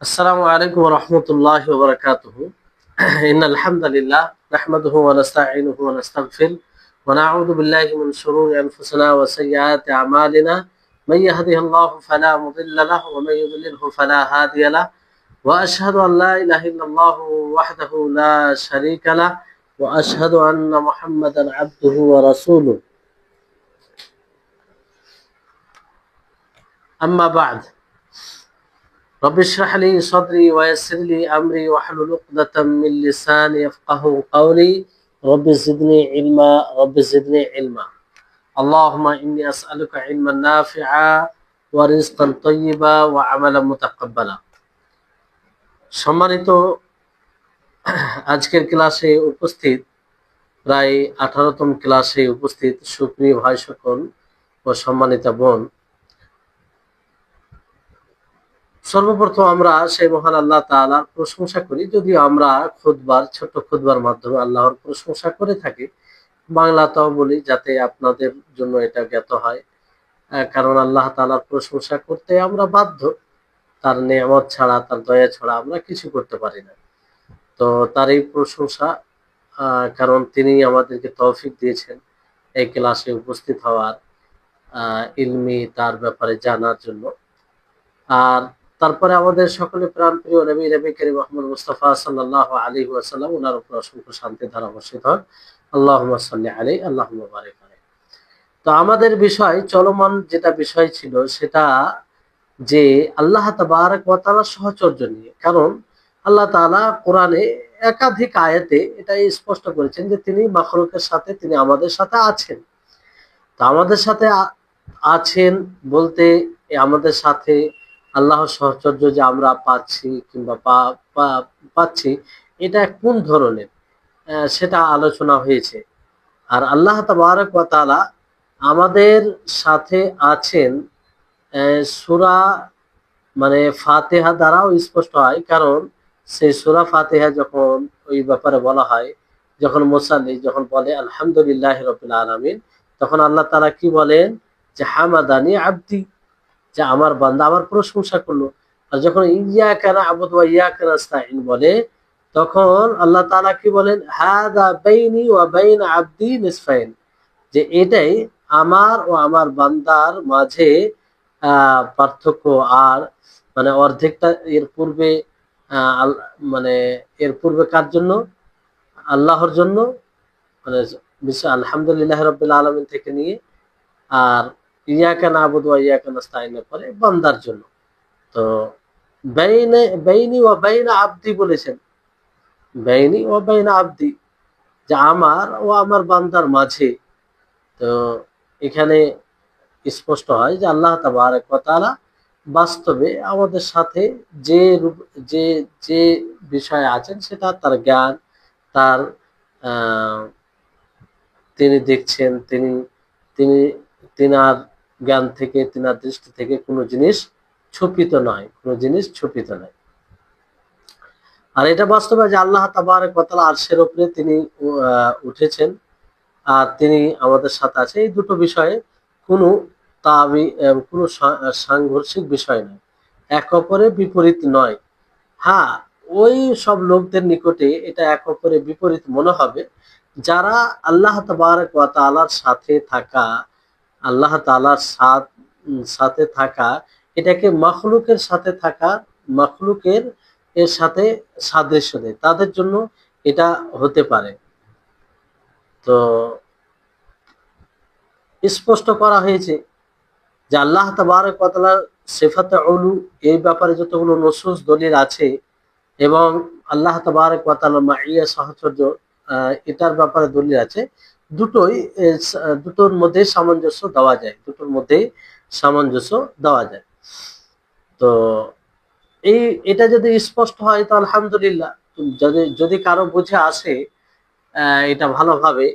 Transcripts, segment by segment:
السلام عليكم ورحمة الله وبركاته. إن الحمد لله نحمده ونستعينه ونستغفر ونعوذ بالله من شرور أنفسنا وسيئات أعمالنا. من يهده الله فلا مضل له ومن يضلله فلا هادي له، وأشهد أن لا إله إلا الله وحده لا شريك له، وأشهد أن محمدا عبده ورسوله. أما بعد، رب اشرح لي صدري ويسر لي أمري واحلل عقدة من لساني يفقهوا قولي. رب زدني علما، رب زدني علما. اللهم إني أسألك علما نافعا ورزقا طيبا وعملا متقبلا. সম্মানিত আজকের ক্লাসে উপস্থিত, প্রায় 18তম ক্লাসে উপস্থিত সুপ্রিয় ভাই সকল ও সম্মানিত বোন, সর্বপ্রথম আমরা সেই মহান আল্লাহ তাআলার প্রশংসা করি। যদিও আমরা ছোট্ট খুতবার মাধ্যমে আল্লাহর প্রশংসা করে থাকি, বাংলাতেও বলি যাতে আপনাদের জন্য এটা জ্ঞাত হয়। কারণ আল্লাহ তাআলার প্রশংসা করতে আমরা বাধ্য। তার নেয়ামত ছাড়া, তার দয়া ছাড়া আমরা কিছু করতে পারি না। তো তার এই প্রশংসা, কারণ তিনি আমাদেরকে তৌফিক দিয়েছেন এই ক্লাসে উপস্থিত হওয়ার, ইলমি তার ব্যাপারে জানার জন্য। আর তারপরে আমাদের সকলে প্রাণপ্রিয় নবী করিম মুহাম্মদ মুস্তাফা সাল্লাল্লাহু আলাইহি ওয়াসাল্লাম, ওনার উপর অসংখ্য শান্তি ধারা বর্ষিত হোক। আল্লাহুম্মা সাল্লি আলাইহি, আল্লাহুম্মা বারিক আলাইহি। তো আমাদের বিষয়, চলমান যেটা বিষয় ছিল সেটা যে আল্লাহ তাবারক ওয়া তাআলার সাহচর্য নিয়ে। কারণ আল্লাহ তাআলা কোরআনে একাধিক আয়াতে এটা স্পষ্ট করেছেন যে তিনি মাখলুকের সাথে, তিনি আমাদের সাথে আছেন। তো আমাদের সাথে আছেন বলতে আমাদের সাথে আল্লাহর সাহচর্য যে আমরা পাচ্ছি কিংবা পাচ্ছি, এটা কোন ধরনের, সেটা আলোচনা হয়েছে। আর আল্লাহ তাবারক ওয়া তাআলা আমাদের সাথে আছেন সূরা মানে ফাতিহা দ্বারাও স্পষ্ট হয়। কারণ সেই সূরা ফাতিহা যখন ওই ব্যাপারে বলা হয়, যখন মুসাল্লি যখন বলে আলহামদুলিল্লাহি রাব্বিল আলামিন, তখন আল্লাহ তাআলা কি বলেন যে হামাদানি আবদি, যে আমার বান্দা আমার প্রশংসা করলো। আর যখন ইয়াকা না'বুদু ওয়া ইয়াকা নাস্তাইন বলে, তখন আল্লাহ তাআলা কি বলেন হাযা বাইনি ওয়া বাইনা আবদি নিসফাইন, যে এটাই আমার ও আমার বান্দার মাঝে পার্থক্য। আর মানে অর্ধেকটা এর পূর্বে মানে এর পূর্বে কার জন্য? আল্লাহর জন্য, মানে আলহামদুলিল্লাহ রাব্বিল আলামিন থেকে নিয়ে, আর ইয়াকা না'বুদু ওয়া ইয়াকা নাস্তাইনের পরে বান্দার জন্য। তো বাইনি ওয়া বাইনা আবদি বলেছেন, বাইনি ওয়া বাইনা আবদি, যে আমার ও আমার বান্দার মাঝে। তো এখানে স্পষ্ট হয় যে আল্লাহ তাবারক ওয়া তাআলা বাস্তবে আমাদের সাথে যে যে যে বিষয়ে আছেন সেটা তার জ্ঞান, তার তিনি দেখছেন, তিনি তিনি তিনার জ্ঞান থেকে, তিনার দৃষ্টি থেকে কোনো জিনিস ছুপিত নয়, কোনো জিনিস ছুপিত নয়। আর এটা বাস্তবে যে আল্লাহ তাবারক ওয়া তাআলা আরশের উপরে তিনি উঠেছেন, আর তিনি আমাদের সাথে আছে। এই দুটো বিষয়ে কোনো কোনো সাংঘর্ষিক বিষয় নয়, এক অপরের বিপরীত নয়। হ্যাঁ, ওই সব লোকদের নিকটে এটা এক অপরের বিপরীত মনে হবে যারা আল্লাহ তাবারক ওয়া তাআলার সাথে থাকা, আল্লাহ তাআলার সাথে থাকা এটাকে মাখলুকের সাথে থাকা, মাখলুকের এর সাথে সাদৃশ্য দেয়, তাদের জন্য এটা হতে পারে। তো স্পষ্ট করা হয়েছে যে আল্লাহ তাবারক ওয়া তাআলার সিফাতে উলু, এই ব্যাপারে যতগুলো নসুস দলিল আছে, এবং আল্লাহ তাবারক ওয়া তাআলা মাইয়া সাহচর্য, এটার ব্যাপারে দলিল আছে। দুটোর মধ্যে সামঞ্জস্য দেওয়া যায়, দুটোর মধ্যে সামঞ্জস্য দেওয়া যায়। তো এটা যদি স্পষ্ট হয় তো আলহামদুলিল্লাহ। যদি কারো বুঝে আসে এটা ভালোভাবে,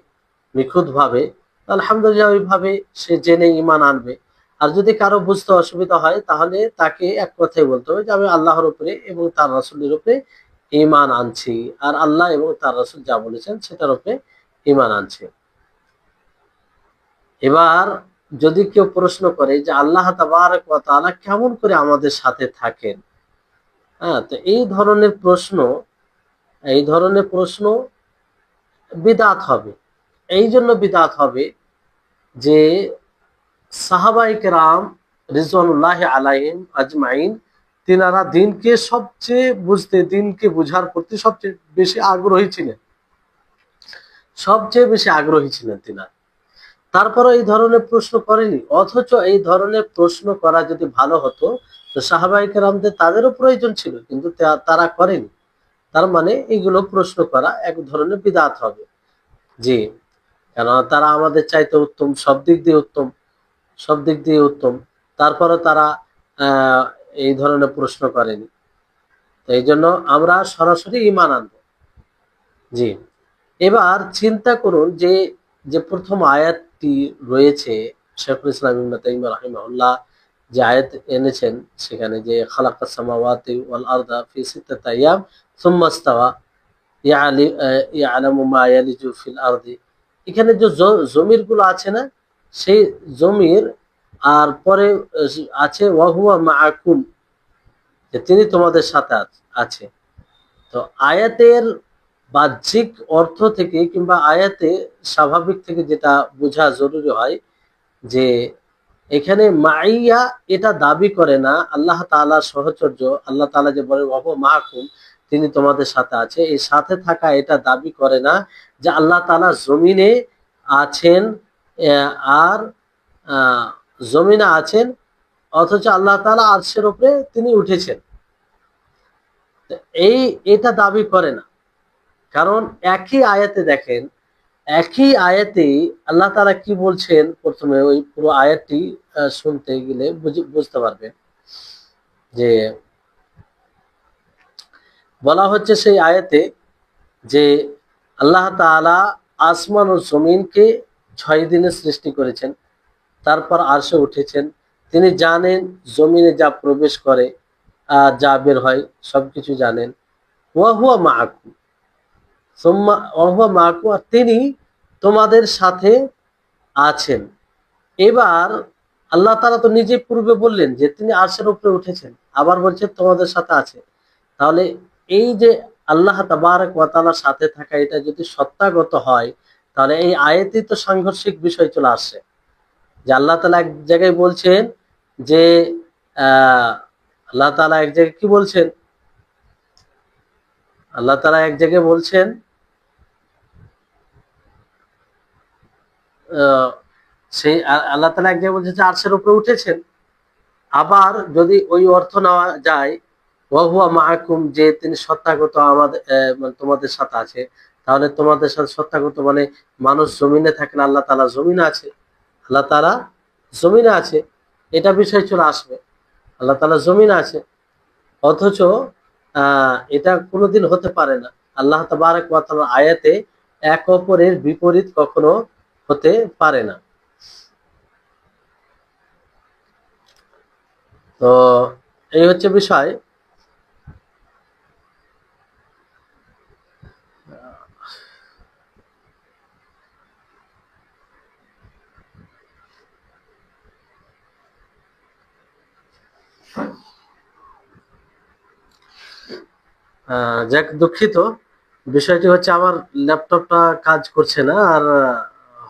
নিখুঁতভাবে, আলহামদুলিল্লাহ ওইভাবে সে জেনে ঈমান আনবে। আর যদি কারো বুঝতে অসুবিধা হয় তাহলে তাকে এক কথাই বলতে হবে যে আমি আল্লাহর উপরে এবং তার রাসূলের উপরে ঈমান আনছি, আর আল্লাহ এবং তার রাসূল যা বলেছেন সেটার উপরে ঈমান আনছি। এবার যদি কেউ প্রশ্ন করে যে আল্লাহ তাবারক ওয়া তাআলা কেমন করে আমাদের সাথে থাকেন, হ্যাঁ, তো এই ধরনের প্রশ্ন বিদআত হবে। এই জন্য বিদআত হবে যে সাহাবায়ে কেরাম রিজওয়ানুল্লাহি আলাইহিম আজমাইন তিনারা দিনকে সবচেয়ে বুঝতে, দিনকে বুঝার প্রতি সবচেয়ে বেশি আগ্রহী ছিলেন তিনারা। তারপরে এই ধরনের প্রশ্ন করেনি, অথচ এই ধরনের প্রশ্ন করা যদি ভালো হতো তো সাহাবায়ে কেরামদের তাদেরও প্রয়োজন ছিল, কিন্তু তারা করেনি। তার মানে এগুলো প্রশ্ন করা এক ধরনের বিদআত হবে। জি, কেননা তারা আমাদের চাইতে উত্তম, সব দিক দিয়ে উত্তম। তারপরে তারা আহ এই ধরনের প্রশ্ন করেনি। তো এই জন্য আমরা সরাসরি ঈমান আনবো। জি, এবার চিন্তা করুন যে যে প্রথম আয়াতটি রয়েছে, শেখুল ইসলাম ইবনে তাইমিয়া রাহিমাহুল্লাহ যে আয়াত এনেছেন, সেখানে যে খালাকাস সামাওয়াতি ওয়াল আরদা ফি সিত্তাতি আইয়াম সুম্মা ইস্তাওয়া ইয়ালামু মা ইয়ালিজু ফিল আরদি, এখানে যে জমির গুলো আছে না, সেই জমির আর পরে আছে ওয়াহুয়া মাআকুম, যে তিনি তোমাদের সাথে আছে। তো আয়াতের বাহ্যিক অর্থ থেকে কিংবা আয়াতে স্বাভাবিক থেকে যেটা বোঝা জরুরি হয় যে এখানে মাইয়া এটা দাবি করে না আল্লাহ তাআলার সাহচর্য। আল্লাহ তাআলা যে বলে ওয়াহুয়া মাআকুম, তিনি তোমাদের সাথে আছে, এই সাথে থাকা এটা দাবি করে না যে আল্লাহ তাআলা জমিনে আছেন, আর আহ, জমিনে আছেন, অথচ আল্লাহ তাআলা আরশের উপরে তিনি উঠেছেন। তো এটা দাবি করে না, কারণ একই আয়াতে দেখেন, একই আয়াতে আল্লাহ তাআলা কি বলছেন, প্রথমে ওই পুরো আয়াতটি শুনতে গেলে বুঝতে পারবেন যে বলা হচ্ছে সেই আয়াতে যে আল্লাহ তাআলা আসমান ও জমিনকে 6 দিনে সৃষ্টি করেছেন, তারপর আরশে উঠেছেন। তিনি জানেন জমিনে যা প্রবেশ করে, যা বের হয়, সবকিছু জানেন। ওয়া হুয়া মাআকুম, সুম্মা ওয়া হুয়া মাআকুম, আর তিনি তোমাদের সাথে আছেন। এবার আল্লাহ তাআলা তো নিজে পূর্বে বললেন যে তিনি আরশের উপরে উঠেছেন, আবার বলছেন তোমাদের সাথে আছে। তাহলে এই যে আল্লাহ তাবারক ওয়া তাআলার সাথে থাকা, এটা যদি সত্তাগত হয়, তাহলে এই আয়াতেই তো সাংঘর্ষিক বিষয় চলে আসছে। যে আল্লাহ তাআলা এক জায়গায় বলছেন যে আহ আল্লাহ তাআলা এক জায়গায় কি বলছেন, আল্লাহ তাআলা এক জায়গায় বলছেন আহ সেই আল্লাহ তাআলা এক জায়গায় বলছেন যে আরশের উপরে উঠেছেন। আবার যদি ওই অর্থ নেওয়া যায় ওয়া হুয়া মাআকুম, যে তিনি সত্তাগত আমাদের মানে তোমাদের সাথে আছে, তাহলে তোমাদের সাথে সত্তাগত মানে মানুষ জমিনে থাকলে আল্লাহ তাআলা জমিনে আছে, আল্লাহ তাআলা জমিনে আছে, এটা বিষয় চলে আসবে। আল্লাহ তাআলা জমিনে আছে, অথচ এটা কোনোদিন হতে পারে না। আল্লাহ তাবারক ওয়া তাআলার আয়াতে এক অপরের বিপরীত কখনো হতে পারে না। তো এই হচ্ছে বিষয়। যাক, দুঃখিত, বিষয়টি হচ্ছে আমার ল্যাপটপটা কাজ করছে না, আর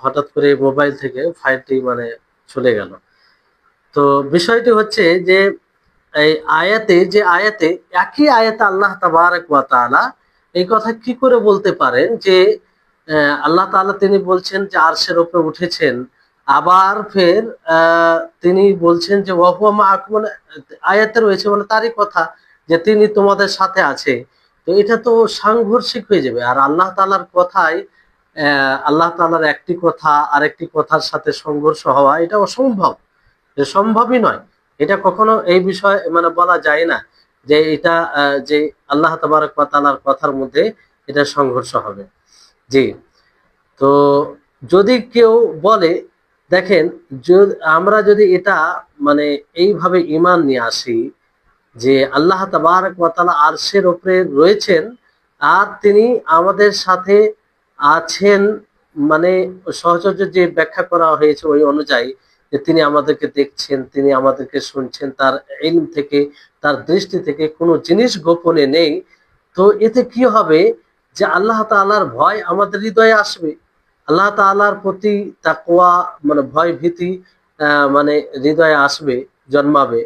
হঠাৎ করে মোবাইল থেকে ফাইলটি মানে চলে গেল। তো বিষয়টি হচ্ছে যে এই যে আয়াতে একই আয়াতে আল্লাহ তাবারক ওয়া তাআলা এই কথা কি করে বলতে পারেন যে আল্লাহ তাআলা তিনি বলছেন যে আরশের উপরে উঠেছেন, আবার ফের তিনি বলছেন যে ওয়া হুয়া মাআকুম, মানে আয়াতে রয়েছে মানে তারই কথা যে তিনি তোমাদের সাথে আছে। তো এটা তো সাংঘর্ষিক হয়ে যাবে। আর আল্লাহ তাআলার কথায় আল্লাহ তাআলার একটি কথা আরেকটি কথার সাথে সংঘর্ষ হওয়া, এটা অসম্ভব, যে সম্ভবই নয়। এটা কখনো এই বিষয়ে মানে বলা যায় না যে এটা যে আল্লাহ তাবারক ওয়া তাআলার কথার মধ্যে এটা সংঘর্ষ হবে। জি, তো যদি কেউ বলে, দেখেন, আমরা যদি এটা মানে এইভাবে ঈমান নিয়ে আসি যে আল্লাহ তাবারক ওয়া তাআলা আরশের উপরে রয়েছেন আর তিনি আমাদের সাথে আছেন, মানে সহচর্য যে ব্যাখ্যা করা হয়েছে ওই অনুযায়ী যে তিনি আমাদেরকে দেখছেন, তিনি আমাদেরকে শুনছেন, তার ইলম থেকে, তার দৃষ্টি থেকে কোনো জিনিস গোপনে নেই। তো এতে কি হবে যে আল্লাহ তাআলার ভয় আমাদের হৃদয়ে আসবে, আল্লাহ তাআলার প্রতি তাকওয়া মানে ভয় ভীতি মানে হৃদয়ে আসবে, জন্মাবে।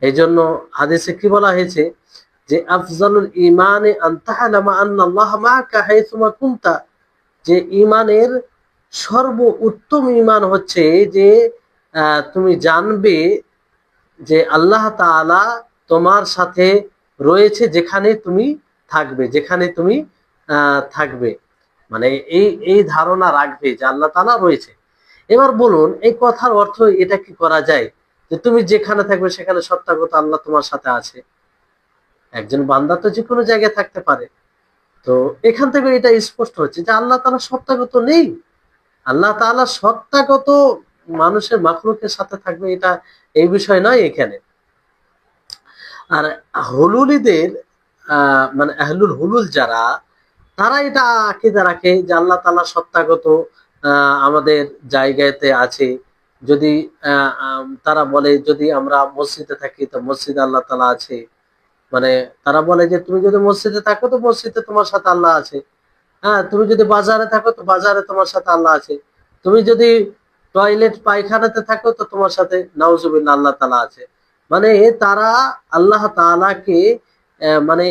এই জন্য হাদিসে কি বলা হয়েছে যে আফজালুল ইমানে আন তা'লামা আন্নাল্লাহ মা'আকা হাইসুমা কুনতা, যে ইমানের সর্ব উত্তম ইমান হচ্ছে যে তুমি জানবে যে আল্লাহ তাআলা তোমার সাথে রয়েছে যেখানে তুমি থাকবে, যেখানে তুমি থাকবে, মানে এই এই ধারণা রাখবে যে আল্লাহ তাআলা রয়েছে। এবার বলুন এই কথার অর্থ এটা কি করা যায় যে তুমি যেখানে থাকবে সেখানে সত্যাগত আল্লাহ তোমার সাথে আছে? একজন বান্দা তো যে কোনো জায়গায় থাকতে পারে। তো এখান থেকে এটা স্পষ্ট হচ্ছে যে আল্লাহ তাআলা সত্যাগত নেই। আল্লাহ তাআলা সত্তাগত মানুষের মাখলুকের সাথে থাকবে, এটা এই বিষয় নয় এখানে। আর হুলুলিদের মানে আহলুল হুলুল যারা, তারা এটা আকীদা রাখে যে আল্লাহ তাআলা সত্তাগত আমাদের জায়গাতে আছে। যদি তারা বলে যদি আমরা মসজিদে থাকি তো মসজিদে আল্লাহ তাআলা আছে, মানে তারা বলে যে তুমি যদি মসজিদে থাকো তো মসজিদে তোমার সাথে আল্লাহ আছে। হ্যাঁ, তুমি যদি বাজারে থাকো তো বাজারে তোমার সাথে আল্লাহ আছে। তুমি যদি টয়লেট পায়খানাতে থাকো তো তোমার সাথে নাউজুবিল্লাহ আল্লাহ তাআলা আছে। মানে তারা আল্লাহ তাআলাকে মানে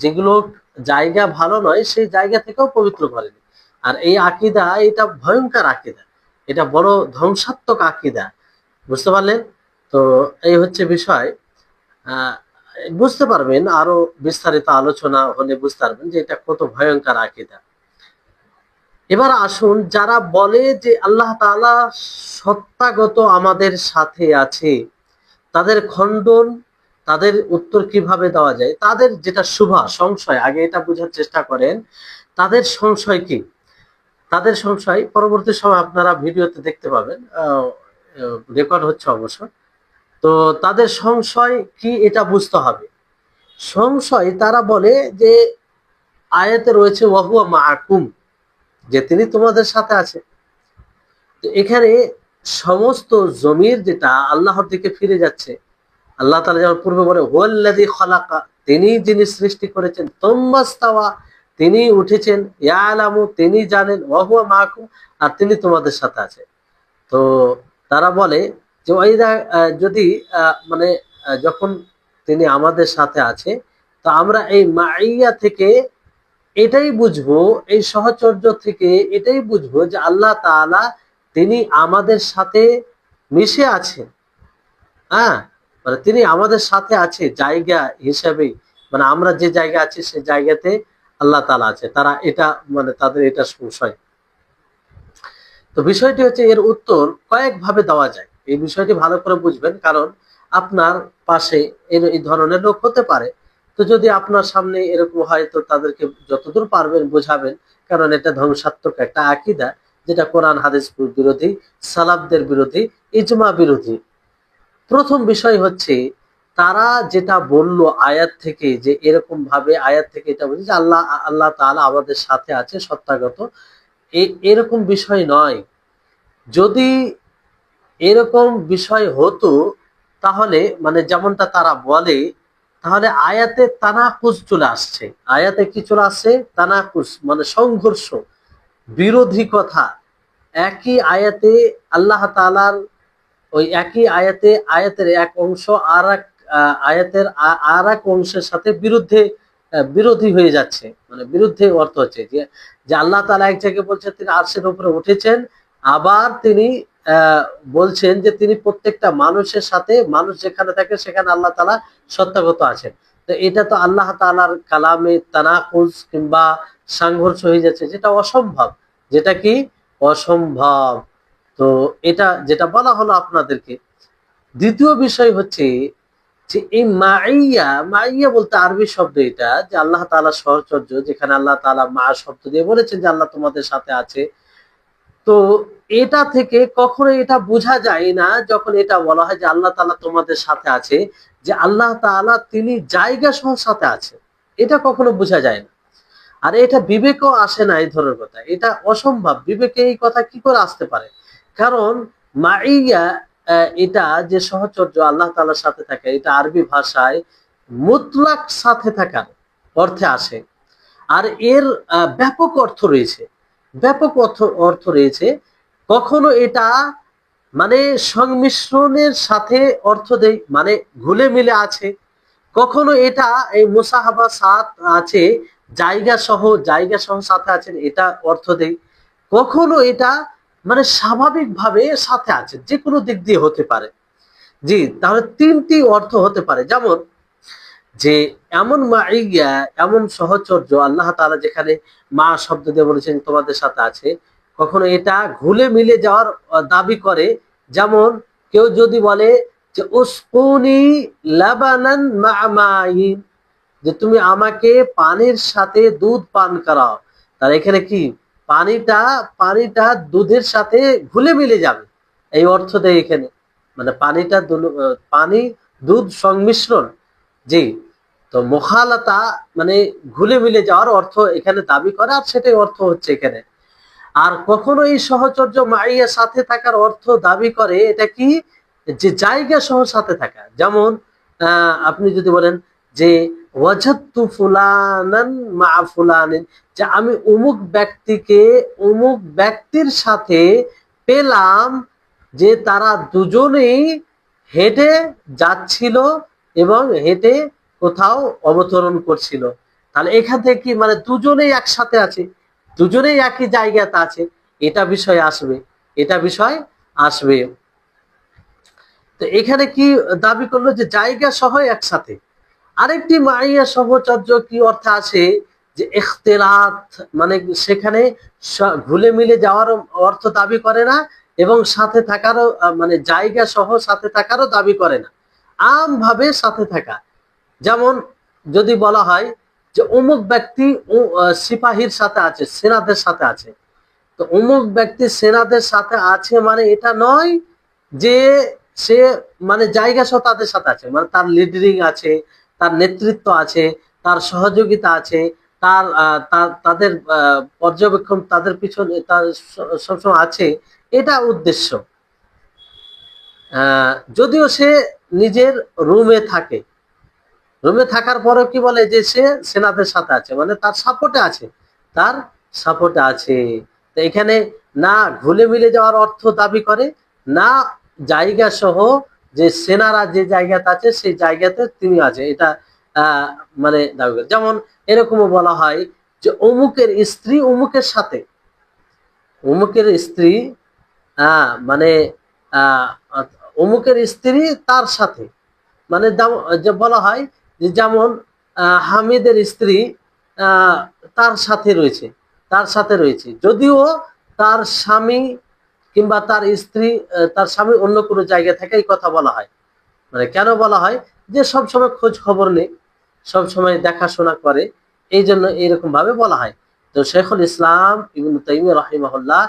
যেগুলো জায়গা ভালো নয় সেই জায়গা থেকেও পবিত্র করেনি। আর এই আকীদা এটা ভয়ঙ্কর আকীদা, এটা বড় ধ্বংসাত্মক আকীদা। বুঝতে পারলেন? তো এই হচ্ছে বিষয়। আহ বুঝতে পারবেন, আরো বিস্তারিত আলোচনা হলে বুঝতে পারবেন যে এটা কত ভয়ঙ্কর আকীদা। এবার আসুন, যারা বলে যে আল্লাহ তাআলা সত্তাগত আমাদের সাথে আছে, তাদের খণ্ডন, তাদের উত্তর কিভাবে দেওয়া যায়? তাদের যেটা শুভা সংশয়, আগে এটা বোঝার চেষ্টা করেন তাদের সংশয় কি। তাদের সংশয় পরবর্তী সময় আপনারা ভিডিওতে দেখতে পাবেন, রেকর্ড হচ্ছে অবশ্য। তো তাদের সংশয় কি এটা বুঝতে হবে। সংশয়, তারা বলে যে আয়াতে রয়েছে ওয়াহুয়া মাআকুম, যে তিনি তোমাদের সাথে আছে। তো এখানে সমস্ত জমির যেটা আল্লাহর দিকে ফিরে যাচ্ছে। আল্লাহ তাআলা যেমন পূর্বে বলে হুয়াল্লাযী খালাকা, তিনি যিনি সৃষ্টি করেছেন, তুম্মাস্তাওয়া, তিনি উঠেছেন, ইয়ালামু, তিনি জানেন, ওয়া হুয়া মাআকুম, আর তিনি তোমাদের সাথে আছে। তো তারা বলে যে ওয়াইদা, যদি মানে যখন তিনি আমাদের সাথে আছে, তো আমরা এই মাইয়া থেকে এটাই বুঝবো, এই সহচর্য থেকে এটাই বুঝবো যে আল্লাহ তাআলা তিনি আমাদের সাথে মিশে আছেন। হ্যাঁ, মানে তিনি আমাদের সাথে আছে জায়গা হিসাবে, মানে আমরা যে জায়গা আছি সেই জায়গাতে আল্লাহ তাআলা আছে। তারা এটা মানে তাদের এটা সংশয়। তো বিষয়টি হচ্ছে, এর উত্তর কয়েক ভাবে দেওয়া যায়। এই বিষয়টি ভালো করে বুঝবেন, কারণ আপনার পাশে এই ধরনের লোক হতে পারে। তো যদি আপনার সামনে এরকম হয় তো তাদেরকে যতদূর পারবেন বোঝাবেন, কারণ এটা ধ্বংসাত্মক একটা আকীদা, যেটা কোরআন হাদিস বিরোধী, সালাফদের বিরোধী, ইজমা বিরোধী। প্রথম বিষয় হচ্ছে, তারা যেটা বলল আয়াত থেকে, যে এরকম ভাবে আয়াত থেকে এটা বলছে যে আল্লাহ আল্লাহ তাআলা আমাদের সাথে আছে সত্তাগত, এরকম বিষয় নয়। যদি এরকম বিষয় হতো তাহলে মানে যেমনটা তারা বলে, তাহলে আয়াতে তানাকুজ চলে আসছে। আয়াতে কি চলে আসছে? তানাকুজ, মানে সংঘর্ষ, বিরোধী কথা। একই আয়াতে আল্লাহ তাআলার, ওই একই আয়াতে আয়াতের এক অংশ আর এক আয়াতের আর এক অংশের সাথে বিরোধী হয়ে যাচ্ছে, মানে বিরুদ্ধে অর্থ হচ্ছে যে যে আল্লাহ তাআলা এক জায়গায় বলছেন তিনি আরশের উপরে উঠেছেন, আবার তিনি বলছেন যে তিনি প্রত্যেকটা মানুষের সাথে, মানুষ যেখানে থাকে সেখানে আল্লাহ তাআলা সত্তাগত আছেন। তো এটা তো আল্লাহ তাআলার কালামে তানাকুজ কিংবা সংঘর্ষ হয়ে যাচ্ছে, যেটা অসম্ভব। যেটা কি অসম্ভব। তো এটা যেটা বলা হলো আপনাদেরকে। দ্বিতীয় বিষয় হচ্ছে যে এই মাইয়া, মাইয়া বলতে আরবি শব্দ এটা, যে আল্লাহ তাআলা সহচর্য, যেখানে আল্লাহ তাআলা মা শব্দ দিয়ে বলেছেন যে আল্লাহ তোমাদের সাথে আছে। তো এটা থেকে কখনো এটা বোঝা যায় না, যখন এটা বলা হয় যে আল্লাহ তাআলা তোমাদের সাথে আছে, যে আল্লাহ তাআলা তিনি জায়গা সহ সাথে আছে, এটা কখনো বোঝা যায় না। আর এটা বিবেকও আসে না এই ধরনের কথা, এটা অসম্ভব। বিবেকে এই কথা কি করে আসতে পারে? কারণ মাইয়া এটা যে সহচর্য আল্লাহ তাআলার সাথে থাকে, এটা আরবি ভাষায় মুতলাক সাথে থাকার অর্থে আসে। আর এর ব্যাপক অর্থ রয়েছে, ব্যাপক অর্থ রয়েছে। কখনো এটা মানে সংমিশ্রণের সাথে অর্থ দেয়, মানে ঘুলে মিলে আছে। কখনো এটা এই মুসাহাবা সাথ আছে, জায়গা সহ সাথে আছেন, এটা অর্থ দেয়। কখনো এটা মানে স্বাভাবিকভাবে সাথে আছে, যে কোনো দিক দিয়ে হতে পারে। জি, তাহলে তিনটি অর্থ হতে পারে। যেমন যে এমন মাইয়া, এমন সহচর্য আল্লাহ তাআলা যেখানে মা শব্দ দিয়ে বলেছেন তোমাদের সাথে আছে, কখনো এটা ঘুলে মিলে যাওয়ার দাবি করে। যেমন কেউ যদি বলে যে উসকুনি লাবানান মা মাইন, যে তুমি আমাকে পানির সাথে দুধ পান করাও, তার এখানে কি পানিটা পানিটা দুধের সাথে ঘুলে মিলে যাবে, এই অর্থ দেয় এখানে। মানে পানি দুধ সংমিশ্রণ। জি, তো মুখালাতা মানে ঘুলে মিলে যাওয়ার অর্থ এখানে দাবি করে, আর সেটাই অর্থ হচ্ছে এখানে। আর কখনো এই সহচর্য মাইয়া সাথে থাকার অর্থ দাবি করে এটা কি, যে জায়গা সহ সাথে থাকা। যেমন আপনি যদি বলেন যে ওয়াজাদতু ফুলানান মা ফুলানিন, যে আমি অমুক ব্যক্তিকে অমুক ব্যক্তির সাথে পেলাম, যে তারা দুজনেই হেঁটে যাচ্ছিল এবং হেঁটে কোথাও অবতরণ করছিল। তাহলে এখান থেকে কি মানে দুজনেই একসাথে আছে, দুজনেই একই জায়গাতে আছে, এটা বিষয় আসবে, এটা বিষয় আসবে। তো এখানে কি দাবি করলো, যে জায়গা সহ একসাথে। আরেকটি মাইয়া সহচর্য কি অর্থে আসে, যে ইখতিলাত, মানে সেখানে ঘুলে মিলে যাওয়ার অর্থ দাবি করে না, এবং সাথে থাকারও মানে জায়গা সহ সাথে থাকারও দাবি করে না, আমভাবে সাথে থাকা। যেমন যদি বলা হয় যে অমুক ব্যক্তি সিপাহীর সাথে আছে, সেনাদের সাথে আছে, তো অমুক ব্যক্তি সেনাদের সাথে আছে মানে এটা নয় যে সে মানে জায়গা সহ তাদের সাথে আছে, মানে তার লিডারিং আছে, তার নেতৃত্ব আছে, তার সহযোগিতা আছে, তাদের পর্যবেক্ষণ তাদের পিছনে তার সবসময় আছে, এটা উদ্দেশ্য। যদিও সে নিজের রুমে থাকে, রুমে থাকার পরেও কি বলে যে সে সেনাদের সাথে আছে, মানে তার সাপোর্টে আছে, তার সাপোর্টে আছে। তো এখানে না ঘুলে মিলে যাওয়ার অর্থ দাবি করে, না জায়গা সহ যে সেনারা যে জায়গাতে আছে সেই জায়গাতে তিনি আছে, এটা আহ মানে দাবি করে। যেমন এরকমও বলা হয় যে অমুকের স্ত্রী অমুকের সাথে, অমুকের স্ত্রী মানে আহ অমুকের স্ত্রী তার সাথে, মানে যে বলা হয় যে যেমন হামিদের স্ত্রী আহ, তার সাথে রয়েছে, তার সাথে রয়েছে, যদিও তার স্বামী কিংবা তার স্ত্রী তার স্বামী অন্য কোনো জায়গায় থাকে, এই কথা বলা হয়। মানে কেন বলা হয়, যে সব সময় খোঁজ খবর নেই, সব সময় দেখাশোনা করে, এই জন্য এইরকম ভাবে বলা হয়। তো শেখুল ইসলাম ইবনে তাইমিয়া রাহিমাহুল্লাহ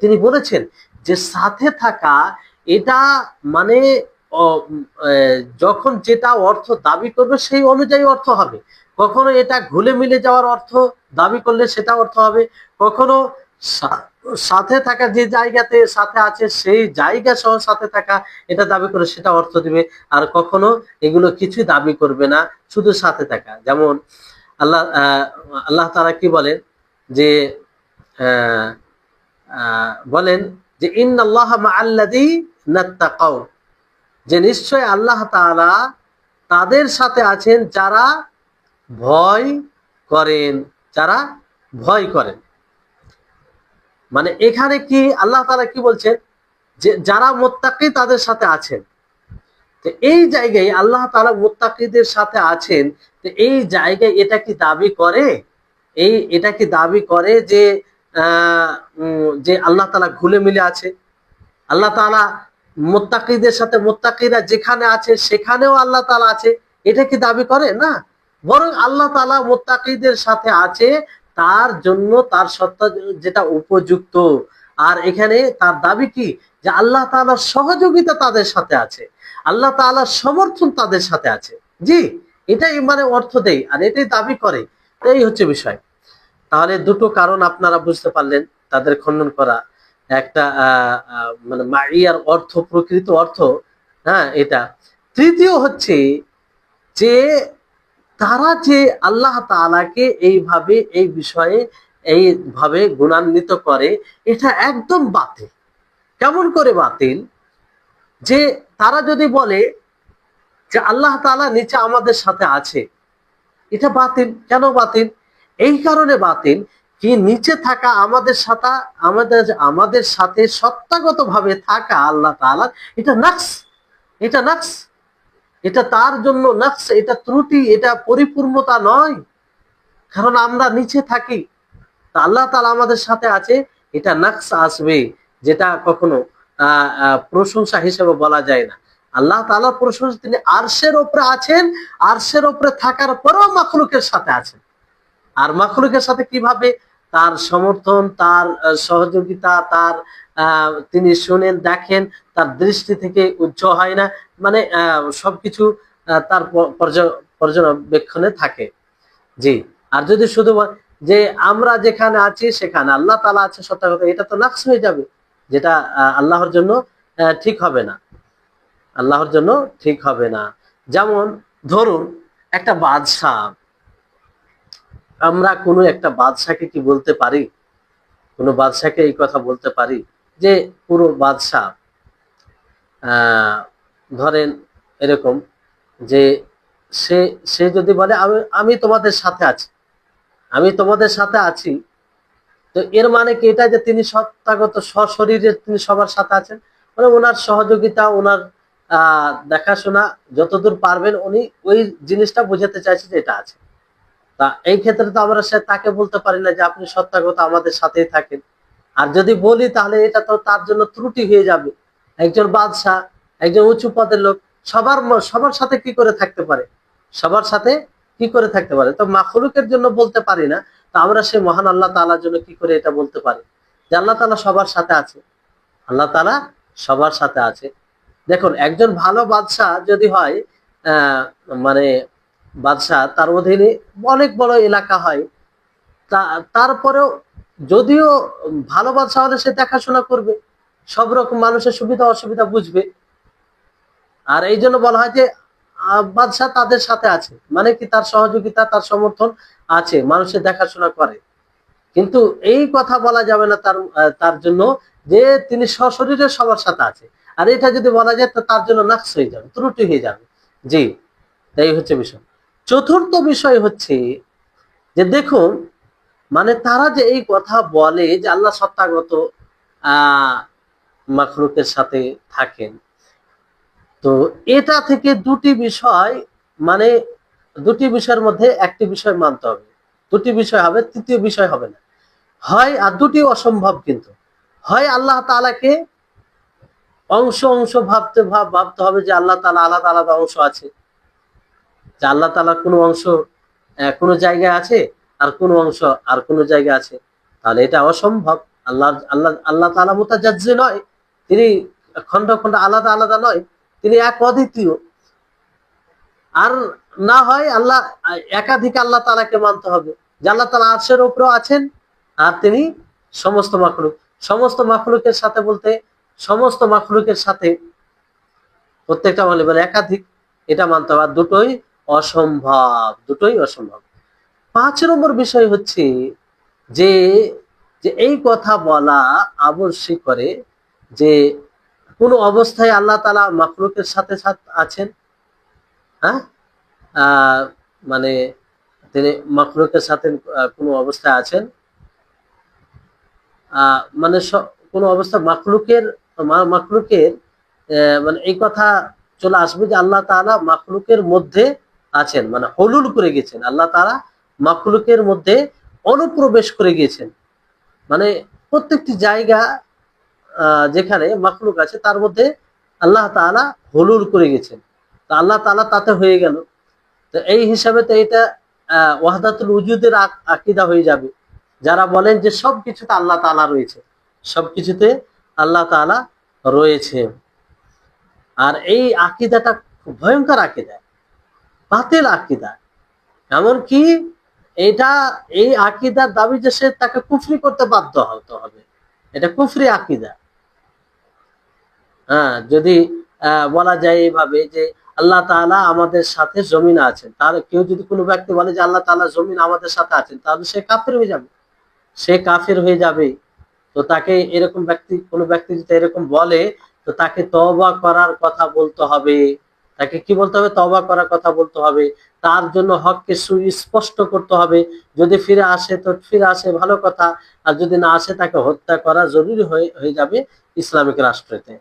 তিনি বলেছেন যে সাথে থাকা এটা মানে যখন যেটা অর্থ দাবি করবে সেই অনুযায়ী অর্থ হবে। কখনো এটা ঘুলে মিলে যাওয়ার অর্থ দাবি করলে সেটা অর্থ হবে, কখনো সাথে থাকা যে জায়গাতে সাথে আছে সেই জায়গা সহ সাথে থাকা এটা দাবি করে সেটা অর্থ দিবে। আর কখনো এগুলো কিছুই দাবি করবে না, শুধু সাথে থাকা। যেমন আল্লাহ আল্লাহ তাআলা কি বলেন, যে আহ, বলেন যে ইন্নাল্লাহা মাআল্লাযীনা তাকাউ, যে নিশ্চয় আল্লাহ তাআলা তাদের সাথে আছেন যারা ভয় করেন, যারা ভয় করেন। মানে এখানে কি আল্লাহ তাআলা কি বলছেন, যে যারা মুত্তাকি তাদের সাথে আছেন। তো এই জায়গায় আল্লাহ তাআলা মুত্তাকিদের সাথে আছেন, তো এই জায়গায় এটা কি দাবি করে, এটা কি দাবি করে যে যে আল্লাহ তাআলা ঘুলে মিলে আছে? আল্লাহ তাআলা মুত্তাকিদের সাথে, মুত্তাকিরা যেখানে আছে সেখানেও আল্লাহ তাআলা আছে, এটা কি দাবি করে? না, বরং আল্লাহ তাআলা মুত্তাকিদের সাথে আছে, তার জন্য তার সত্তা যেটা উপযুক্ত। আর এখানে তার দাবি কি, যে আল্লাহ তাআলার সহযোগিতা তাদের সাথে আছে, আল্লাহ তাআলার সমর্থন তাদের সাথে আছে। জি, এটাই মানে অর্থ দেয়, আর এটাই দাবি করে। এই হচ্ছে বিষয়। তাহলে দুটো কারণ আপনারা বুঝতে পারলেন তাদের খণ্ডন করা। একটা মানে মাইয়ার অর্থ, প্রকৃত অর্থ। হ্যাঁ, এটা। তৃতীয় হচ্ছে যে তারা যে আল্লাহ তাআলাকে এইভাবে এই বিষয়ে এইভাবে গুণান্বিত করে, এটা একদম বাতিল। কেমন করে বাতিল? যে তারা যদি বলে যে আল্লাহ তাআলা নিচে আমাদের সাথে আছে, এটা বাতিল। কেন বাতিল? এই কারণে বাতিল কি, নিচে থাকা আমাদের সাথে, আমাদের সাথে সত্তাগত ভাবে থাকা আল্লাহ তাআলা, এটা নাকস, এটা নাকস, এটা তার জন্য নাকস, এটা ত্রুটি, এটা পরিপূর্ণতা নয়। কারণ আমরা নিচে থাকি, তা আল্লাহ তাআলা আমাদের সাথে আছে, এটা নাকস আসবে, যেটা কখনো প্রশংসা হিসেবে বলা যায় না। আল্লাহ তাআলার প্রশংসা, তিনি আরশের উপরে আছেন, আরশের উপরে থাকার পরেও মাখলুকের সাথে আছেন। আর মাখলুকের সাথে কিভাবে? তার সমর্থন, তার সহযোগিতা, তার তিনি শুনেন, দেখেন, তার দৃষ্টি থেকে উজ্জ্বল হয় না, মানে সবকিছু তার পর্যবেক্ষণে থাকে। জি। আর যদি শুধু যে আমরা যেখানে আছি সেখানে আল্লাহ তাআলা আছে, সত্য কথা, এটা তো নাকস হয়ে যাবে, যেটা আল্লাহর জন্য ঠিক হবে না, আল্লাহর জন্য ঠিক হবে না। যেমন ধরুন একটা বাদশাহ, আমরা কোনো একটা বাদশাকে কি বলতে পারি, কোনো বাদশাকে এই কথা বলতে পারি যে পুরো বাদশাহ ধরেন এরকম যে সে সে যদি বলে আমি আমি তোমাদের সাথে আছি, আমি তোমাদের সাথে আছি, তো এর মানে কি এটা যে তিনি সত্তাগত সশরীরে তিনি সবার সাথে আছেন? মানে ওনার সহযোগিতা, ওনার দেখাশোনা যতদূর পারবেন উনি ওই জিনিসটা বোঝাতে চাইছে যে এটা আছে। তা এই ক্ষেত্রে তো আমরা তাকে বলতে পারি না যে আপনি সত্তাগত আমাদের সাথেই থাকেন। আর যদি বলি তাহলে এটা তো তার জন্য ত্রুটি হয়ে যাবে। একজন বাদশাহ, একজন উঁচু পদের লোক সবার সাথে কি করে থাকতে পারে? সবার সাথে কি করে থাকতে পারে? তো মাখলুকের জন্য বলতে পারি না, তো আমরা সেই মহান আল্লাহ তাআলার জন্য কি করে এটা বলতে পারি যে আল্লাহ তাআলা সবার সাথে আছে? আল্লাহ তাআলা সবার সাথে আছে। দেখুন একজন ভালো বাদশাহ যদি হয়, মানে বাদশাহ, তার অধীনে অনেক বড় এলাকা হয়, তারপরেও যদিও ভালো বাদশাহ হলে সে দেখাশোনা করবে, সব রকম মানুষের সুবিধা অসুবিধা বুঝবে। আর এই জন্য বলা হয় যে বাদশাহ তাদের সাথে আছে, মানে কি তার সহযোগিতা, তার সমর্থন আছে, মানুষের দেখাশোনা করে। কিন্তু এই কথা বলা যাবে না তার জন্য যে তিনি সশরীরে সবার সাথে আছে। আর এটা যদি বলা যায় তো তার জন্য নাকস হয়ে যাবে, ত্রুটি হয়ে যাবে। জি, এই হচ্ছে বিষয়। চতুর্থ বিষয় হচ্ছে যে দেখুন, মানে তারা যে এই কথা বলে যে আল্লাহ সত্তাগত আহ মাখলুকের সাথে থাকেন, তো এটা থেকে দুটি বিষয়, মানে দুটি বিষয়ের মধ্যে একটি বিষয় মানতে হবে, দুটি বিষয় হবে, তৃতীয় বিষয় হবে না। হয়, আর দুটি অসম্ভব কিন্তু, হয় আল্লাহ তাআলাকে অংশ অংশ ভাবতে হবে যে আল্লাহ তাআলা আলাদা আলাদা অংশ আছে, যে আল্লাহ তাআলার কোনো অংশ কোনো জায়গায় আছে, আর কোনো অংশ আর কোনো জায়গায় আছে, তাহলে এটা অসম্ভব। আল্লাহ তাআলা মুতাজাজ্জি নয়, তিনি খন্ড খন্ড আলাদা আলাদা নয়, তিনি এক অদ্বিতীয়। আর না হয় আল্লাহ একাধিক আল্লাহ তাআলাকে মানতে হবে, যে আল্লাহ তাআলা আরশের উপরেও আছেন, আর তিনি সমস্ত মাখলুক, সমস্ত মাখলুকের সাথে বলতে সমস্ত মাখলুকের সাথে প্রত্যেকটা মানে একাধিক, এটা মানতে হবে। দুটোই অসম্ভব, দুটোই অসম্ভব। ৫ নম্বর বিষয় হচ্ছে যে যে এই কথা বলা আবশ্যক করে যে কোন অবস্থায় আল্লাহ তাআলা মাখলুকের সাথে আছেন। হ্যাঁ, মানে তিনি মাখলুকের সাথে কোন অবস্থায় আছেন, মানে কোন অবস্থা মাখলুকের মানে এই কথা চলে আসবে যে আল্লাহ তাআলা মাখলুকের মধ্যে আছেন, মানে হলুল করে গেছেন, আল্লাহ তাআলা মাখলুকের মধ্যে অনুপ্রবেশ করে গিয়েছেন। মানে প্রত্যেকটি জায়গা যেখানে মাখলুক আছে তার মধ্যে আল্লাহ তাআলা হলুল করে গেছেন, তো আল্লাহ তাআলা তাতে হয়ে গেল। তো এই হিসাবে তো এটা ওয়াহদাতুল উজুদের আকীদা হয়ে যাবে, যারা বলেন যে সবকিছুতে আল্লাহ তাআলা রয়েছে, সবকিছুতে আল্লাহ তাআলা রয়েছে। আর এই আকীদাটা খুব ভয়ঙ্কর আকীদা, বাতিল আকীদা। এমনকি এটা, এই আকীদার দাবি যে সে তাকে কুফরি করতে বাধ্য হতে হবে, এটা কুফরি আকীদা। হ্যাঁ, যদি বলা যায় এইভাবে যে আল্লাহ তাআলা আমাদের সাথে জমিন আছেন, তাহলে কেউ যদি কোনো ব্যক্তি বলে যে আল্লাহ তাআলা জমিন আমাদের সাথে আছেন, তাহলে সে কাফের হয়ে যাবে, সে কাফের হয়ে যাবে। তো তাকে এরকম ব্যক্তি, কোনো ব্যক্তি যদি এরকম বলে, তো তাকে তওবা করার কথা বলতে হবে। তাকে কি বলতে হবে? তওবা করার কথা বলতে হবে। তার জন্য হককে সুস্পষ্ট করতে হবে। যদি ফিরে আসে তো ফিরে আসে, ভালো কথা। আর যদি না আসে, তাকে হত্যা করা জরুরি হয়ে হয়ে যাবে ইসলামিক রাষ্ট্রেতে।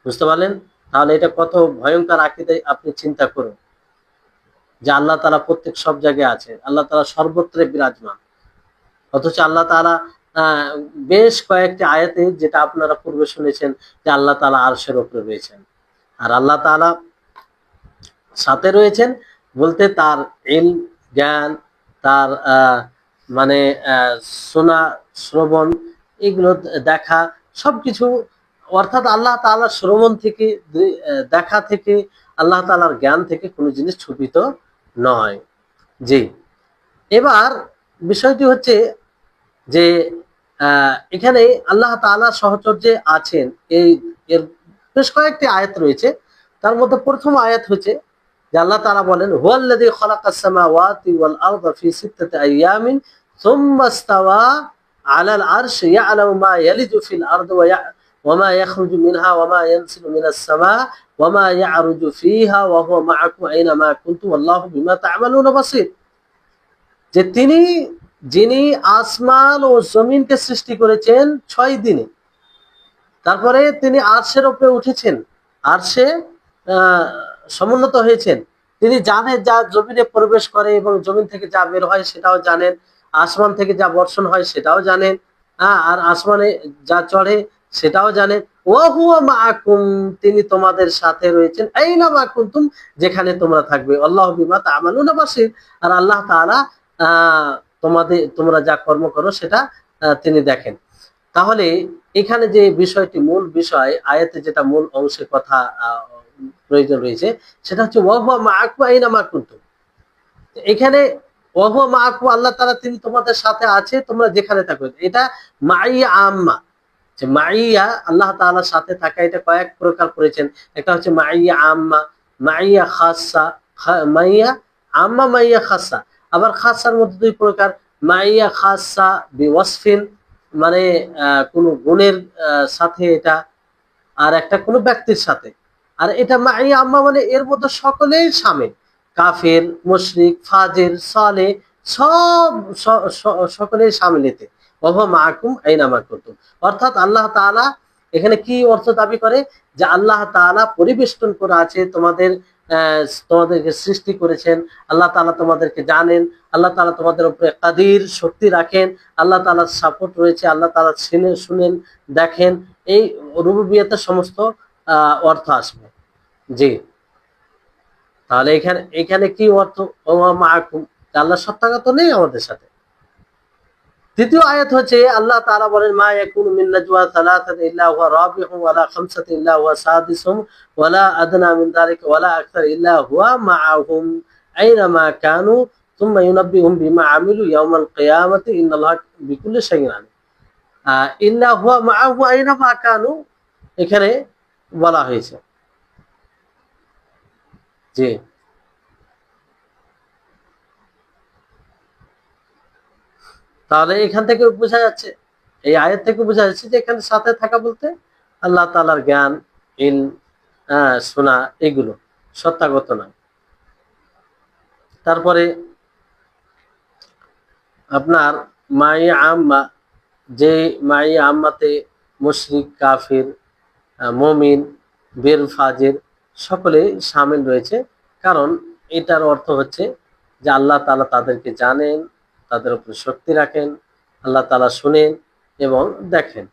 বুঝতে পারলেন? তাহলে এটা কত ভয়ঙ্কর আকীদা আপনি চিন্তা করুন, যে আল্লাহ তাআলা প্রত্যেক সব জায়গায় আছে, আল্লাহ তাআলা সর্বত্রে বিরাজমান। অথচ আল্লাহ তাআলা আহ, বেশ কয়েকটি আয়াতে, যেটা আপনারা পূর্বে শুনেছেন, যে আল্লাহ তাআলা আরশের উপরে রয়েছেন। আর আল্লাহ তাআলা সাথে রয়েছেন বলতে তার ইলম, জ্ঞান, তার মানে শোনা, শ্রবণ, এগুলো দেখা, সবকিছু, অর্থাৎ আল্লাহ তাআলার শ্রবণ থেকে, দেখা থেকে, আল্লাহ তাআলার জ্ঞান থেকে কোনো জিনিস ছুপিত নয়। জি। এবার বিষয়টি হচ্ছে যে এখানে আল্লাহ তাআলা সহচর্যে আছেন, এই এর বেশ কয়েকটি আয়াত রয়েছে। তার মধ্যে প্রথম আয়াত হচ্ছে যে আল্লাহ তাআলা বলেন, হুয়াল্লাযী খালাকাস সামাওয়াতি ওয়াল আরদা ফি সিত্তাতি আইয়ামিন সুম্মা ইসতাওয়া আলাল আরশি ইয়ালামু মা ইয়ালিজু ফিল আরদি ওয়া মা ইয়াখরুজু মিনহা ওয়া মা ইয়ানজিলু মিনাস সামা ওয়া মা ইয়ারুজু ফিহা ওয়া হুয়া মা'আকুম আইনামা কুনতুম ওয়াল্লাহু বিমা তা'মালুনা বাসীর। যে তিনি, যিনি আসমান ও জমিনকে সৃষ্টি করেছেন 6 দিনে, তারপরে তিনি আরশের উপরে উঠেছেন, আরশে সমুন্নত হয়েছেন। তিনি জানেন যা জমিনে প্রবেশ করে এবং জমিন থেকে যা বের হয় সেটাও জানেন, আসমান থেকে যা বর্ষণ হয় সেটাও জানেন, হ্যাঁ, আর আসমানে যা চড়ে সেটাও জানেন। ওয়া হুয়া মাআকুম, তিনি তোমাদের সাথে রয়েছেন, আইনা মা কুনতুম, যেখানে তোমরা থাকবে, আল্লাহু বিমা তা'মালুনা বাসীর। আর আল্লাহ তাআলা তোমরা যা কর্ম করো সেটা তিনি দেখেন। তাহলে এখানে যে বিষয়টি, মূল বিষয় আয়াতে যেটা মূল অংশে কথা প্রয়োজন রয়েছে, সেটা হচ্ছে ওয়া হুয়া মাআকুম আইনা মা কুনতুম। এখানে ওয়া হুয়া মাআকুম, আল্লাহ তাআলা তিনি তোমাদের সাথে আছে, তোমরা যেখানে থাকো। এটা মাইয়া আম্মা, যে মাইয়া আল্লাহ তাআলার সাথে থাকা, এটা কয়েক প্রকার করেছেন। একটা হচ্ছে মাইয়া আম্মা, মাইয়া খাসা, মাইয়া আম্মা, মাইয়া খাসা। আবার খাসার মধ্যে 2 প্রকার, মাইয়া খাসা বিওয়াসফিন, মানে কোনো গুণের সাথে এটা, আর একটা কোনো ব্যক্তির সাথে। আর এটা মাইয়া আম্মা মানে এর মধ্যে সকলেই শামিল, কাফের, মুশরিক, ফাজির, সালেহ, সব সকলেই শামিল এতে। ওয়া মাআকুম আইনামা কুনতুম। অর্থাৎ আল্লাহ তাআলা এখানে কি অর্থ দাবি করে? যে আল্লাহ তাআলা পরিবেষ্টন করে আছে তোমাদের, তোমাদেরকে সৃষ্টি করেছেন, আল্লাহ তাআলা তোমাদেরকে জানেন, আল্লাহ তাআলা তোমাদের উপরে কাদির, শক্তি রাখেন, আল্লাহ তাআলার সাপোর্ট রয়েছে, আল্লাহ তাআলা শুনেন, দেখেন। এই রুবুবিয়তের সমস্ত অর্থ আসবে। জি। তাহলে এখানে এখানে কি অর্থ? ওয়া মাআকুম, আল্লাহ সত্তাগত নেই আমাদের সাথে। দ্বিতীয় আয়াত হচ্ছে আল্লাহ তাআলা বলেন, মা ইয়াকুনু মিন নাজওয়া সালাসাতিন ইল্লা হুয়া রাবিহুম ওয়ালা খামসাতিন ইল্লা হুয়া সাদিসুহুম ওয়ালা আদনা মিন যালিকা ওয়ালা আকতার ইল্লা হুয়া মাআহুম আইনামা কানু সুম্মা ইউনাব্বিহুম বিমা আমিলু ইয়াওমাল কিয়ামাতি ইন্নাল্লাহা বিকুল্লি শাইইন আলিম। ইল্লা হুয়া মাআহু আইনামা কানু এখানে বলা হয়েছে। জি। তাহলে এখান থেকে বোঝা যাচ্ছে, এই আয়াত থেকে বোঝা যাচ্ছে যে এখানে সাথে থাকা বলতে আল্লাহ তাআলার জ্ঞান, ইলম, শোনা, এগুলো সত্তাগত নয়। তারপরে আপনার মাই আম্মা, যে মাই আম্মাতে মুশরিক, কাফির, মুমিন, বের, ফাজির সকলে শামিল রয়েছে। কারণ এটার অর্থ হচ্ছে যে আল্লাহ তাআলা তাদেরকে জানেন, তাদের উপর শক্তি রাখেন, আল্লাহ তাআলা শুনেন এবং দেখেন।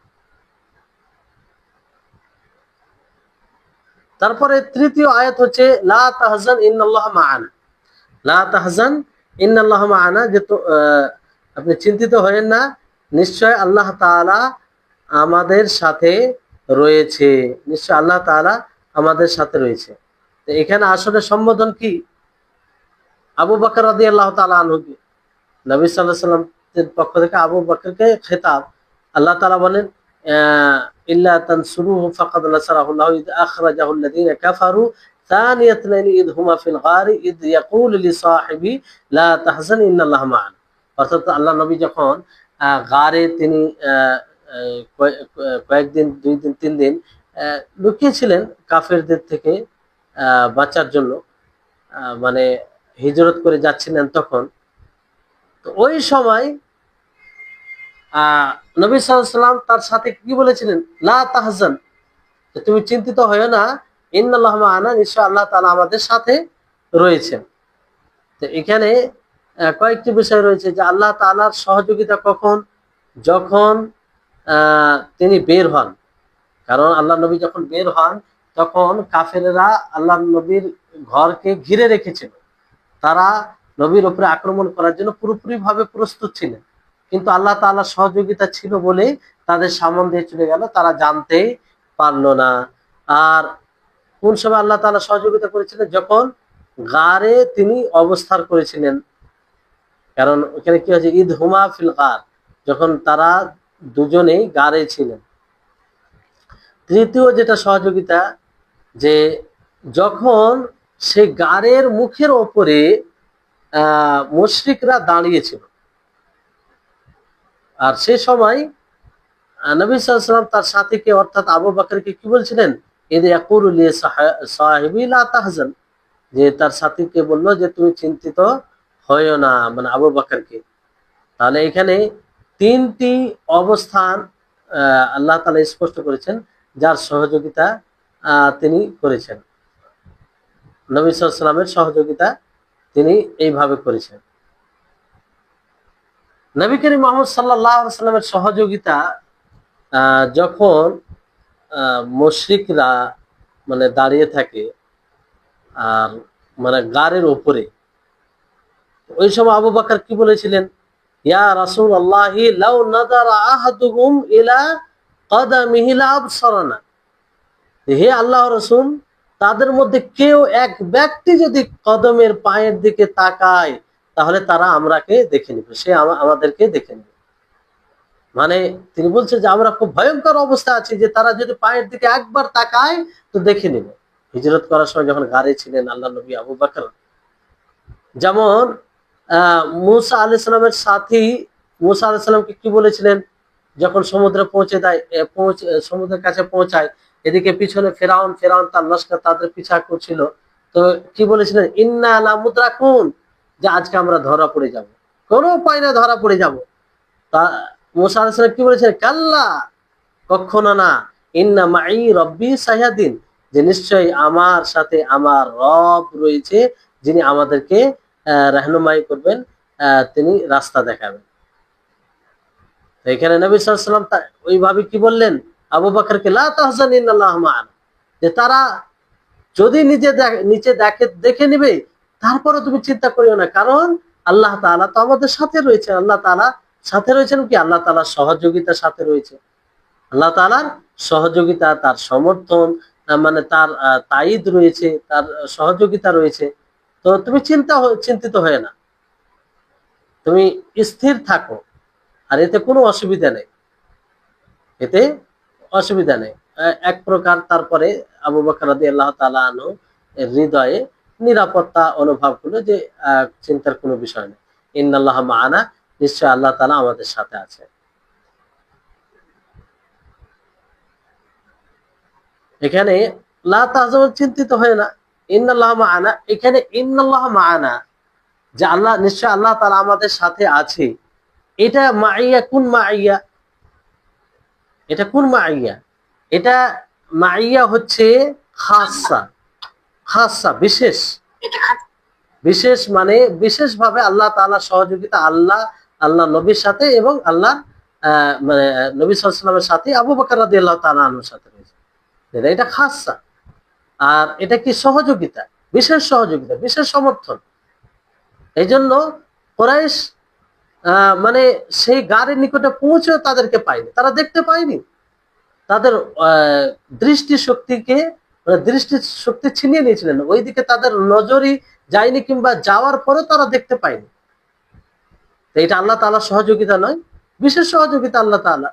তারপরে তৃতীয় আয়াত হচ্ছে লা তাহজান ইন্নাল্লাহা মা'ানা, লা তাহজান ইন্নাল্লাহা মা'ানা, যে আপনি চিন্তিত হবেন না, নিশ্চয় আল্লাহ তাআলা আমাদের সাথে রয়েছে, নিশ্চয় আল্লাহ তাআলা আমাদের সাথে রয়েছে। তো এখানে আসলে সম্বোধন কি? আবু বকর রাদিয়াল্লাহু তাআলা আনহুকে, নবী সাল্লাল্লাহু আলাইহি ওয়াসাল্লামের পক্ষ থেকে আবু বকরকে খেতাব। আল্লাহ তাআলা বলেন, ইল্লা তানসুরুহু ফাকাদ নাসারাহুল্লাহু ইয আখরাজাহুল্লাযীনা কাফারু ثاني اثنين إذ هما في الغار إذ يقول لصاحبه لا تحزن إن الله معنا। অর্থাৎ আল্লাহ নবী যখন গারে তিনি কয়েকদিন 2 দিন 3 দিন লুকিয়েছিলেন কাফেরদের থেকে বাঁচার জন্য, মানে হিজরত করে যাচ্ছিলেন তখন। তো ওই সময় নবী সাল্লাল্লাহু আলাইহি সাল্লাম তার সাথে কি বলেছিলেন, লা তাহজান, তুমি চিন্তিত হয়ো না, ইন্নাল্লাহা মা'ানা, নিশ্চয় আল্লাহ তাআলা আমাদের সাথে রয়েছেন। তো এখানে কয়েকটি বিষয় রয়েছে যে আল্লাহ তাআলার সহযোগিতা কখন, যখন তিনি বের হন। কারণ আল্লাহ নবী যখন বের হন তখন কাফেরেরা আল্লাহ নবীর ঘরকে ঘিরে রেখেছিল, তারা নবীর উপরে আক্রমণ করার জন্য পুরোপুরি ভাবে প্রস্তুত ছিলেন, কিন্তু আল্লাহ তাআলার সহযোগিতা ছিল বলেই তাদের সামনে দিয়ে চলে গেল, তারা জানতেই পারলো না। আর কোন সময় আল্লাহ তাআলা সহযোগিতা করেছিলেন, যখন গারে তিনি অবস্থান করেছিলেন। কারণ ওখানে কি হয়েছে, ঈদ হুমা ফিল গার, যখন তারা দুজনেই গারে ছিলেন। তৃতীয় যেটা সহযোগিতা, যে যখন সেই গারের মুখের ওপরে মুশরিকরা দাঁড়িয়েছিল, আর সে সময় নবী সাল্লাল্লাহু আলাইহি ওয়াসাল্লাম তার সাথীকে অর্থাৎ আবু বকরকে কি বলছিলেন, ইদ ইয়াকুলু লি সাহিবি লা তাহজান, যে তার সাথীকে বলল যে তুমি চিন্তিত হয়ো না, মানে আবু বকরকে। তাহলে এখানে 3টি অবস্থান আল্লাহ তাআলা স্পষ্ট করেছেন যার সহযোগিতা তিনি করেছেন। নবী সাল্লাল্লাহু আলাইহি ওয়াসাল্লামের সহযোগিতা তিনি এইভাবে করেছেন। নবী করিম মুহাম্মদ সাল্লাল্লাহু আলাইহি ওয়াসাল্লামের সহযোগিতা যখন মুশরিকরা মানে দাঁড়িয়ে থাকে আর মানে গারের উপরে, ওই সময় আবু বকর কি বলেছিলেন, ইয়া রাসূলুল্লাহি লাউ নাযারা আহাদুহুম ইলা কদামিহি লা আবসারানা, হে আল্লাহর রাসূল, তাদের মধ্যে কেউ এক ব্যক্তি যদি কদমের পায়ের দিকে তাকায় তাহলে তারা আমরাকে দেখে নিবে, সে আমাদেরকে দেখে নিবে। মানে তিনি বলছে যে আমরা খুব ভয়ঙ্কর অবস্থা আছি, যে তারা যদি পায়ের দিকে একবার তাকায় তো দেখে নিবে। হিজরত করার সময় যখন গাড়ি ছিলেন আল্লাহ নবী আবু বকর, যেমন মুসা আলাইহিস সালামের সাথী মুসা আলাইহিস সালামকে কি বলেছিলেন, যখন সমুদ্রে পৌঁছে দেয়, সমুদ্রের কাছে পৌঁছায়, এদিকে পিছনে ফেরাউন তার লস্কর তাদের পিছা করছিল, তো কি বলেছিলেন, ইন্না লা মুদরাকুন, যে আজকে আমরা ধরা পড়ে যাব, কোনো উপায় না, ধরা পড়ে যাব। তা মুসা আলাইহিস সালাম কি বলেছেন, কাল্লা, কখনো না, ইন্না মাই রব্বি সায়াদিন, যে নিশ্চয়ই আমার সাথে আমার রব রয়েছে, যিনি আমাদেরকে রাহনুমাই করবেন, তিনি রাস্তা দেখাবেন। এখানে নবী সাল্লাল্লাহু আলাইহি ওয়াসাল্লাম ওইভাবে কি বললেন আবু বকরকে, লা তাহজান ইন্নাল্লাহা মা'ানা, যে তারা যদি নিচে দেখে নিবে তারপরে তুমি চিন্তা করিও না, কারণ আল্লাহ তাআলা তো আমাদের সাথে রয়েছে। আল্লাহ তাআলা সাথে রয়েছেন কি, আল্লাহ তাআলার সহযোগিতার সাথে রয়েছে, আল্লাহ তাআলার সহযোগিতা, তার সমর্থন, মানে তার তাইদ রয়েছে, তার সহযোগিতা রয়েছে। তো তুমি চিন্তিত হয়ে না, তুমি স্থির থাকো, আর এতে কোনো অসুবিধা নেই, এতে অসুবিধা নেই। এক প্রকার তারপরে আবু বকর রাদিয়াল্লাহু তাআলা আনহু এর হৃদয়ে নিরাপত্তা অনুভব করলো, যে চিন্তার কোনো বিষয় নেই, ইন্নাল্লাহা মা'ানা, নিশ্চয় আল্লাহ তাআলা আমাদের সাথে আছে। এখানে লা তাহজান, চিন্তিত হয় না, ইন্নাল্লাহা মা'ানা, এখানে ইন্নাল্লাহা মা'ানা, যে আল্লাহ, নিশ্চয় আল্লাহ তাআলা আমাদের সাথে আছে, এটা মাইয়া, কোন মাইয়া, এটা কোন মাইয়া, এটা মাইয়া হচ্ছে খাসা, খাসা বিশেষ, বিশেষ মানে বিশেষভাবে আল্লাহ তাআলার সহযোগিতা আল্লাহ নবীর সাথে এবং আল্লাহ মানে নবী সাল্লাল্লাহু আলাইহি ওয়াসাল্লামের সাথে আবু বকর রাদিয়াল্লাহু তাআলা আনহুর সাথে রয়েছে, এটা খাসা। আর এটা কি সহযোগিতা, বিশেষ সহযোগিতা, বিশেষ সমর্থন। এই জন্য কুরাইশ মানে সেই গাড়ির নিকটে পৌঁছেও তাদেরকে পায়নি, তারা দেখতে পায়নি, তাদের দৃষ্টি শক্তিকে, মানে দৃষ্টি শক্তি ছিনিয়ে নিয়েছিলেন, ওইদিকে তাদের নজরই যায়নি, কিংবা যাওয়ার পরেও তারা দেখতে পায়নি। এটা আল্লাহ তাআলার সহযোগিতা নয়, বিশেষ সহযোগিতা আল্লাহ তাআলা।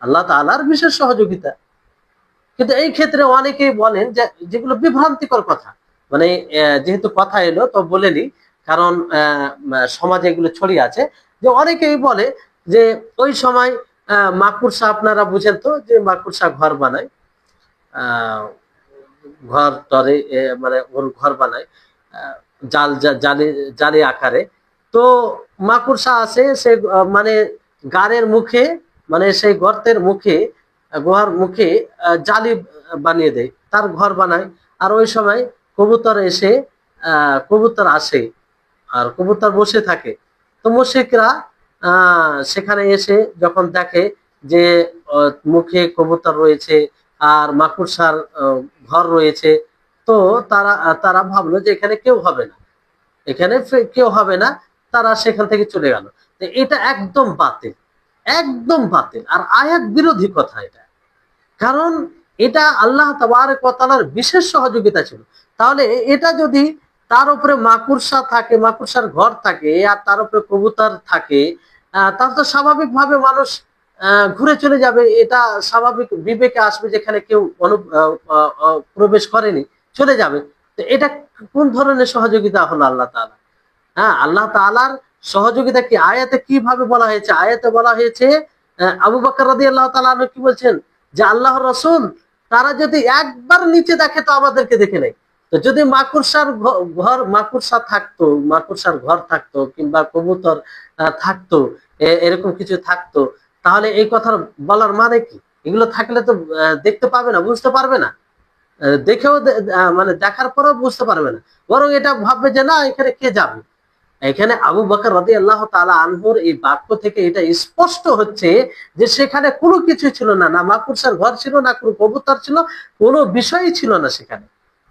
আল্লাহ তাআলার বিশেষ সহযোগিতা। কিন্তু এই ক্ষেত্রে অনেকেই বলেন যে যেগুলো বিভ্রান্তিকর কথা, মানে যেহেতু কথা এলো তো বলে নি, কারণ সমাজে এগুলো ছড়িয়ে আছে, যে অনেকেই বলে যে ওই সময় মাকড়সা, আপনারা বুঝেন তো যে মাকড়সা ঘর বানায়, আহ ঘর টরে মানে ওর ঘর বানায় আহ, জালি জালি আকারে। তো মাকড়সা আছে সে মানে গাড়ের মুখে, মানে সেই গর্তের মুখে, গুহার মুখে জালি বানিয়ে দেয়, তার ঘর বানায়। আর ওই সময় কবুতর এসে কবুতর আসে, আর কবুতর বসে থাকে। তো মুশরিকরা সেখানে এসে যখন দেখে যে মুখে কবুতর রয়েছে আর মাকড়সার ঘর রয়েছে, তো তারা তারা ভাবলো যে এখানে কেউ হবে না, এখানে কেউ হবে না, তারা সেখান থেকে চলে গেল। তো এটা একদম বাতিল, একদম বাতিল আর আয়াত বিরোধী কথা এটা। কারণ এটা আল্লাহ তাবারক ওয়া তাআলার বিশেষ সহযোগিতা ছিল। তাহলে এটা যদি তার উপরে মাকড়সা থাকে, মাকড়সার ঘর থাকে, আর তার উপরে কবুতর থাকে, তাহলে তো স্বাভাবিকভাবে মানুষ ঘুরে চলে যাবে। এটা স্বাভাবিক বিবেকে আসবে যেখানে কেউ প্রবেশ করেনি, চলে যাবে। তো এটা কোন ধরনের সহযোগিতা হলো আল্লাহ তাআলা? হ্যাঁ, আল্লাহ তাআলার সহযোগিতা কি আয়াতে কিভাবে বলা হয়েছে? আয়াতে বলা হয়েছে, আবু বকর রাদিয়াল্লাহু তাআলা আনহু কি বলছেন, যে আল্লাহর রাসূল তারা যদি একবার নিচে দেখে তো আমাদেরকে দেখে নেয়। তো যদি মাকড়সার ঘর, মাকড়সা থাকতো, মাকড়সার ঘর থাকতো কিংবা কবুতর থাকতো, এরকম কিছু থাকতো, তাহলে এই কথা বলার মানে কি? এগুলো থাকলে তো দেখতে পাবে না, বুঝতে পারবে না, দেখেও মানে দেখার পরেও বুঝতে পারবে না, বরং এটা ভাববে যে না, এখানে কে যাবে। এখানে আবু বকর রাদিয়াল্লাহু তাআলা আনহুর এই বাক্য থেকে এটা স্পষ্ট হচ্ছে যে সেখানে কোনো কিছু ছিল না, না মাকড়সার ঘর ছিল, না কোনো কবুতর ছিল, কোনো বিষয়ই ছিল না সেখানে।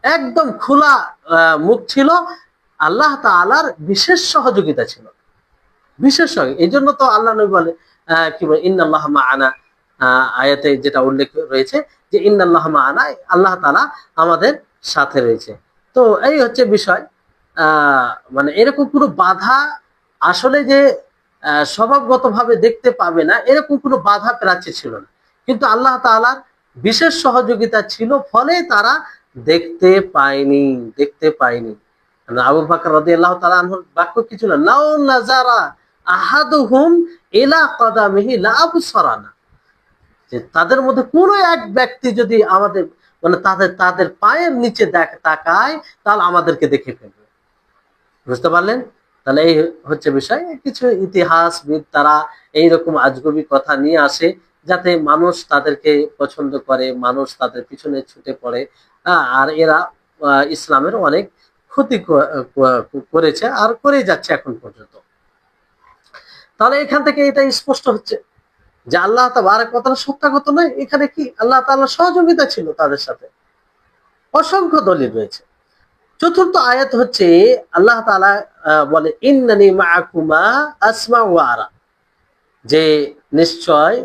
একদম খোলা মুখ ছিল, আল্লাহ তাআলার বিশেষ সহযোগিতা ছিল, বিশেষ সহযোগিতা। এই জন্য তো আল্লাহ নবী বলে, কি বলে, ইন্নাল্লাহা মা'ানা, আয়াতে যেটা উল্লেখ রয়েছে যে ইন্নাল্লাহা মা'ানা, আল্লাহ তাআলা আমাদের সাথে রয়েছে। তো এই হচ্ছে বিষয়। মানে এরকম কোনো বাধা আসলে যে স্বভাবগতভাবে দেখতে পাবে না, এরকম কোনো বাধা প্রাচ্য ছিল না। কিন্তু আল্লাহ তাআলার বিশেষ সহযোগিতা ছিল, ফলে তারা দেখতে পায়নি, দেখতে পায়নি। আবু বকর রাদিয়াল্লাহু তাআলা আনহুর বাক্য কি ছিল? লাউ নাজারা আহাদুহুম ইলা কদামিহি লা আবসারানা, যে তাদের মধ্যে কোন এক ব্যক্তি যদি আমাদের, মানে তাদের তাদের পায়ের নিচে তাকায়, তাহলে আমাদেরকে দেখে ফেলবে। বুঝতে পারলেন? তাহলে এই হচ্ছে বিষয়। কিছু ইতিহাসবিদ তারা এইরকম আজগুবি কথা নিয়ে আসে যাতে মানুষ তাদেরকে পছন্দ করে, মানুষ তাদের পিছনে ছুটে পড়ে। আর এরা ইসলামের অনেক ক্ষতি করেছে আর করে যাচ্ছে এখন পর্যন্ত। তাহলে এখান থেকে এটা স্পষ্ট হচ্ছে যে আল্লাহ তাবারক ওয়া তাআলা সত্যাগত নয়, এখানে কি আল্লাহ তাআলার সহযোগিতা ছিল তাদের সাথে। অসংখ্য দলিল রয়েছে। চতুর্থ আয়াত হচ্ছে আল্লাহ তাআলা বলে, ইন্নানি মাআকুমা আসমাউ ওয়া আরা, যে নিশ্চয়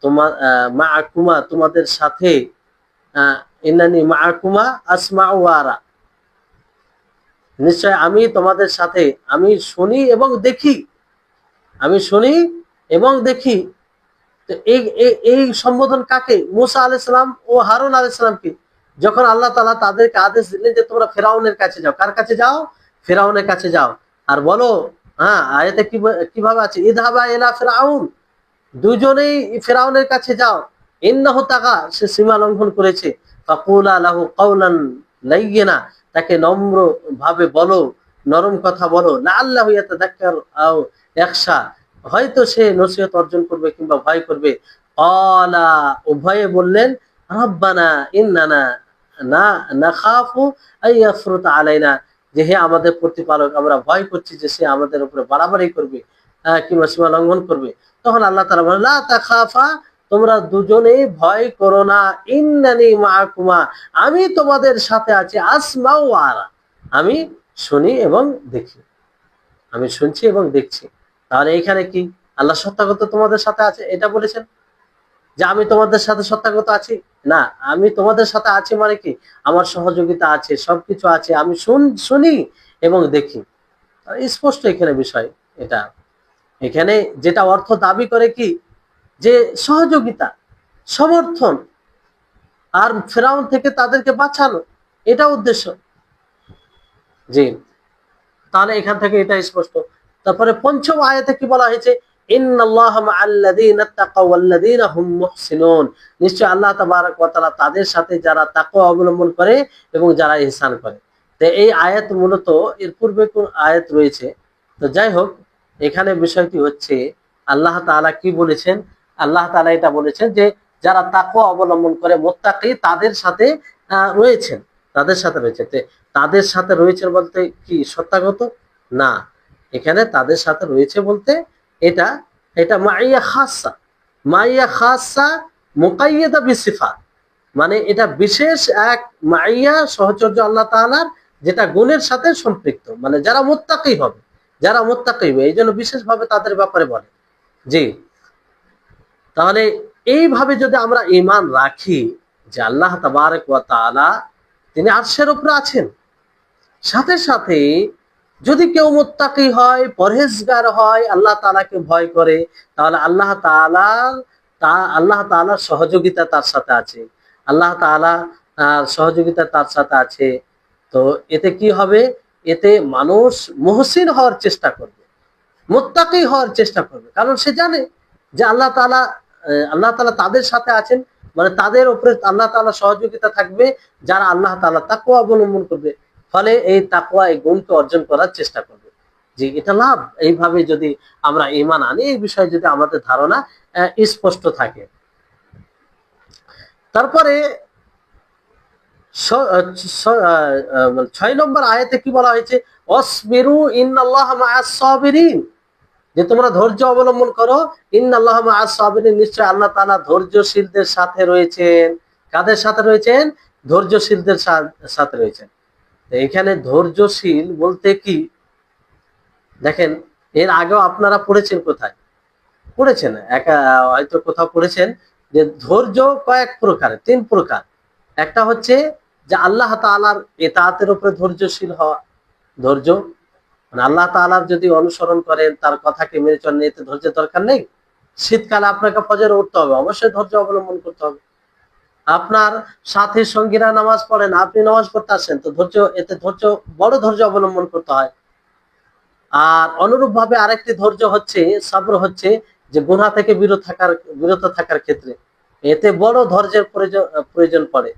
তোমার মাআকুমা তোমাদের সাথে, ইন্নানি মাআকুমা আসমাউ ওয়া আরা, নিশ্চয় আমি তোমাদের সাথে, আমি শুনি এবং দেখি, আমি শুনি এবং দেখি। তো এই সম্বোধন কাকে? মুসা আলাইহিস সালাম ও হারুন আলাইহিস সালামকে। যখন আল্লাহ তাআলা তাদেরকে আদেশ দিলেন যে তোমরা ফেরাউনের কাছে যাও, কার কাছে যাও? ফেরাউনের কাছে যাও, আর বলো, হ্যাঁ আয়াতে কিভাবে আছে, ইযহাবা ইলা ফিরআউন, দুজনেই ফেরাউনের কাছে যাও, ইন্নাহু তাগা, সে সীমা লঙ্ঘন করেছে, ফাকুলা লাহু কাওলান লাইয়িনা, তাকে নম্র ভাবে বলো, নরম কথা বলো, লাআল্লাহু ইয়াতাযাক্কারু আও ইয়াখশা, হয়তো সে নসিহত অর্জন করবে কিংবা ভয় করবে। ক্বালা, উভয়ে বললেন, রাব্বানা ইন্নানা না নাখাফু আইয়াফরুতা আলাইনা, যে হে আমাদের প্রতিপালক, আমরা ভয় করছি যে সে আমাদের উপরে বাড়াবাড়ি করবে, কিংবা সীমা লঙ্ঘন করবে। তখন আল্লাহ তাআলা বলেন, লা তাখাফা, তোমরা দুজনেই ভয় করো না, ইন্নানি মাআকুমা, আমি তোমাদের সাথে আছি, আসমাউ ওয়া আরা, আমি শুনি এবং দেখি, আমি শুনছি এবং দেখছি। তাহলে এখানে কি আল্লাহ সত্যাগত তোমাদের সাথে আছে এটা বলেছেন? যে আমি তোমাদের সাথে সত্যাগত আছি? না, আমি তোমাদের সাথে আছি মানে কি, আমার সহযোগিতা আছে, সবকিছু আছে, আমি শুনি এবং দেখি। স্পষ্ট এখানে বিষয় এটা। এখানে যেটা অর্থ দাবি করে কি, যে সহযোগিতা, সমর্থন, আর ফেরাউন থেকে তাদেরকে বাঁচানো, এটা উদ্দেশ্য। জি, তাহলে এখান থেকে এটা স্পষ্ট। তারপরে পঞ্চম আয়াতে কি বলা হয়েছে, ইন্নাল্লাহা মাআল্লাযীনা তাকাও ওয়াল্লাযীনা হুম মুহসিনুন, নিশ্চয় আল্লাহ তাবারক ওয়া তাআলা তাদের সাথে যারা তাকওয়া অবলম্বন করে এবং যারা ইহসান করে। তো এই আয়াত মূলত এর পূর্বে কোন আয়াত রয়েছে। তো যাই হোক, এখানে বিষয়টি হচ্ছে আল্লাহ তাআলা কি বলেছেন, আল্লাহ তাআলা এটা বলেছেন যে যারা তাকওয়া অবলম্বন করে মুত্তাকি তাদের সাথে রয়েছেন, তাদের সাথে রয়েছে। তাদের সাথে রয়েছে বলতে কি সত্যাগত না, এখানে তাদের সাথে রয়েছে বলতে এটা এটা মাইয়া খাসা, মাইয়া খাসা মুকাইয়াদা বিসিফাত, মানে এটা বিশেষ এক মাইয়া সহচর্য আল্লাহ তাআলার, যেটা গুণের সাথে সম্পৃক্ত, মানে যারা মুত্তাকি হবে, যারা মুত্তাকি হবে এই জন্য বিশেষভাবে তাদের ব্যাপারে বলে। জি, তাহলে এইভাবে যদি আমরা ঈমান রাখি যে আল্লাহ তাবারক ওয়া তাআলা তিনি আরশের উপরে আছেন, সাথে সাথে যদি কেউ মুত্তাকি হয়, পরহেজগার হয়, আল্লাহ তাআলাকে ভয় করে, তাহলে আল্লাহ তাআলার সহযোগিতা তার সাথে আছে, আল্লাহ তাআলা সহযোগিতা তার সাথে আছে। তো এতে কি হবে, এতে মানুষ মুহসিন হওয়ার চেষ্টা করবে, মুত্তাকি হওয়ার চেষ্টা করবে, কারণ সে জানে যে আল্লাহ তাআলা তাদের সাথে আছেন, মানে তাদের উপরে আল্লাহ তাআলা সহযোগিতা থাকবে যারা আল্লাহ তাআলা তাকওয়া অবলম্বন করবে, ফলে এই তাকওয়া এই গুণকে অর্জন করার চেষ্টা করবে। যে এটা লাভ, এইভাবে যদি আমরা ঈমান আনি, এই বিষয়ে যদি আমাদের ধারণা স্পষ্ট থাকে। তারপরে 6 নম্বর আয়াতে কি বলা হয়েছে, অসবিরু ইন্নাল্লাহা মাআস সাবিরিন, যে তোমরা ধৈর্য অবলম্বন করো, ইন্নাল্লাহা মাআস সাবিরিন, নিশ্চয় আল্লাহ তাআলা ধৈর্যশীলদের সাথে রয়েছেন। কাদের সাথে রয়েছেন? ধৈর্যশীলদের সাথে রয়েছেন। এখানে ধৈর্যশীল বলতে কি, দেখেন এর আগেও আপনারা পড়েছেন, কোথায় পড়েছেন, হয়তো কোথাও পড়েছেন যে ধৈর্য কয়েক প্রকার, 3 প্রকার। একটা হচ্ছে যে আল্লাহ তাআলার ইতাআতের উপরে ধৈর্যশীল হওয়া, ধৈর্য মানে আল্লাহ তাআলার যদি অনুসরণ করেন, তার কথাকে মেনে চলেন, এতে ধৈর্যের দরকার নেই। শীতকালে আপনাকে ফজরে উঠতে হবে, অবশ্যই ধৈর্য অবলম্বন করতে হবে। আপনার সাথী সঙ্গীরা নামাজ পড়েন, আপনি নামাজ পড়তে আসেন, তো এতে বড় ধৈর্য অবলম্বন করতে হয়। আর অনুরূপ ভাবে আরেকটি ধৈর্য হচ্ছে সবর, হচ্ছে যে গুনাহ থেকে বিরত থাকার ক্ষেত্রে, এতে বড় ধৈর্যের প্রয়োজন পড়ে।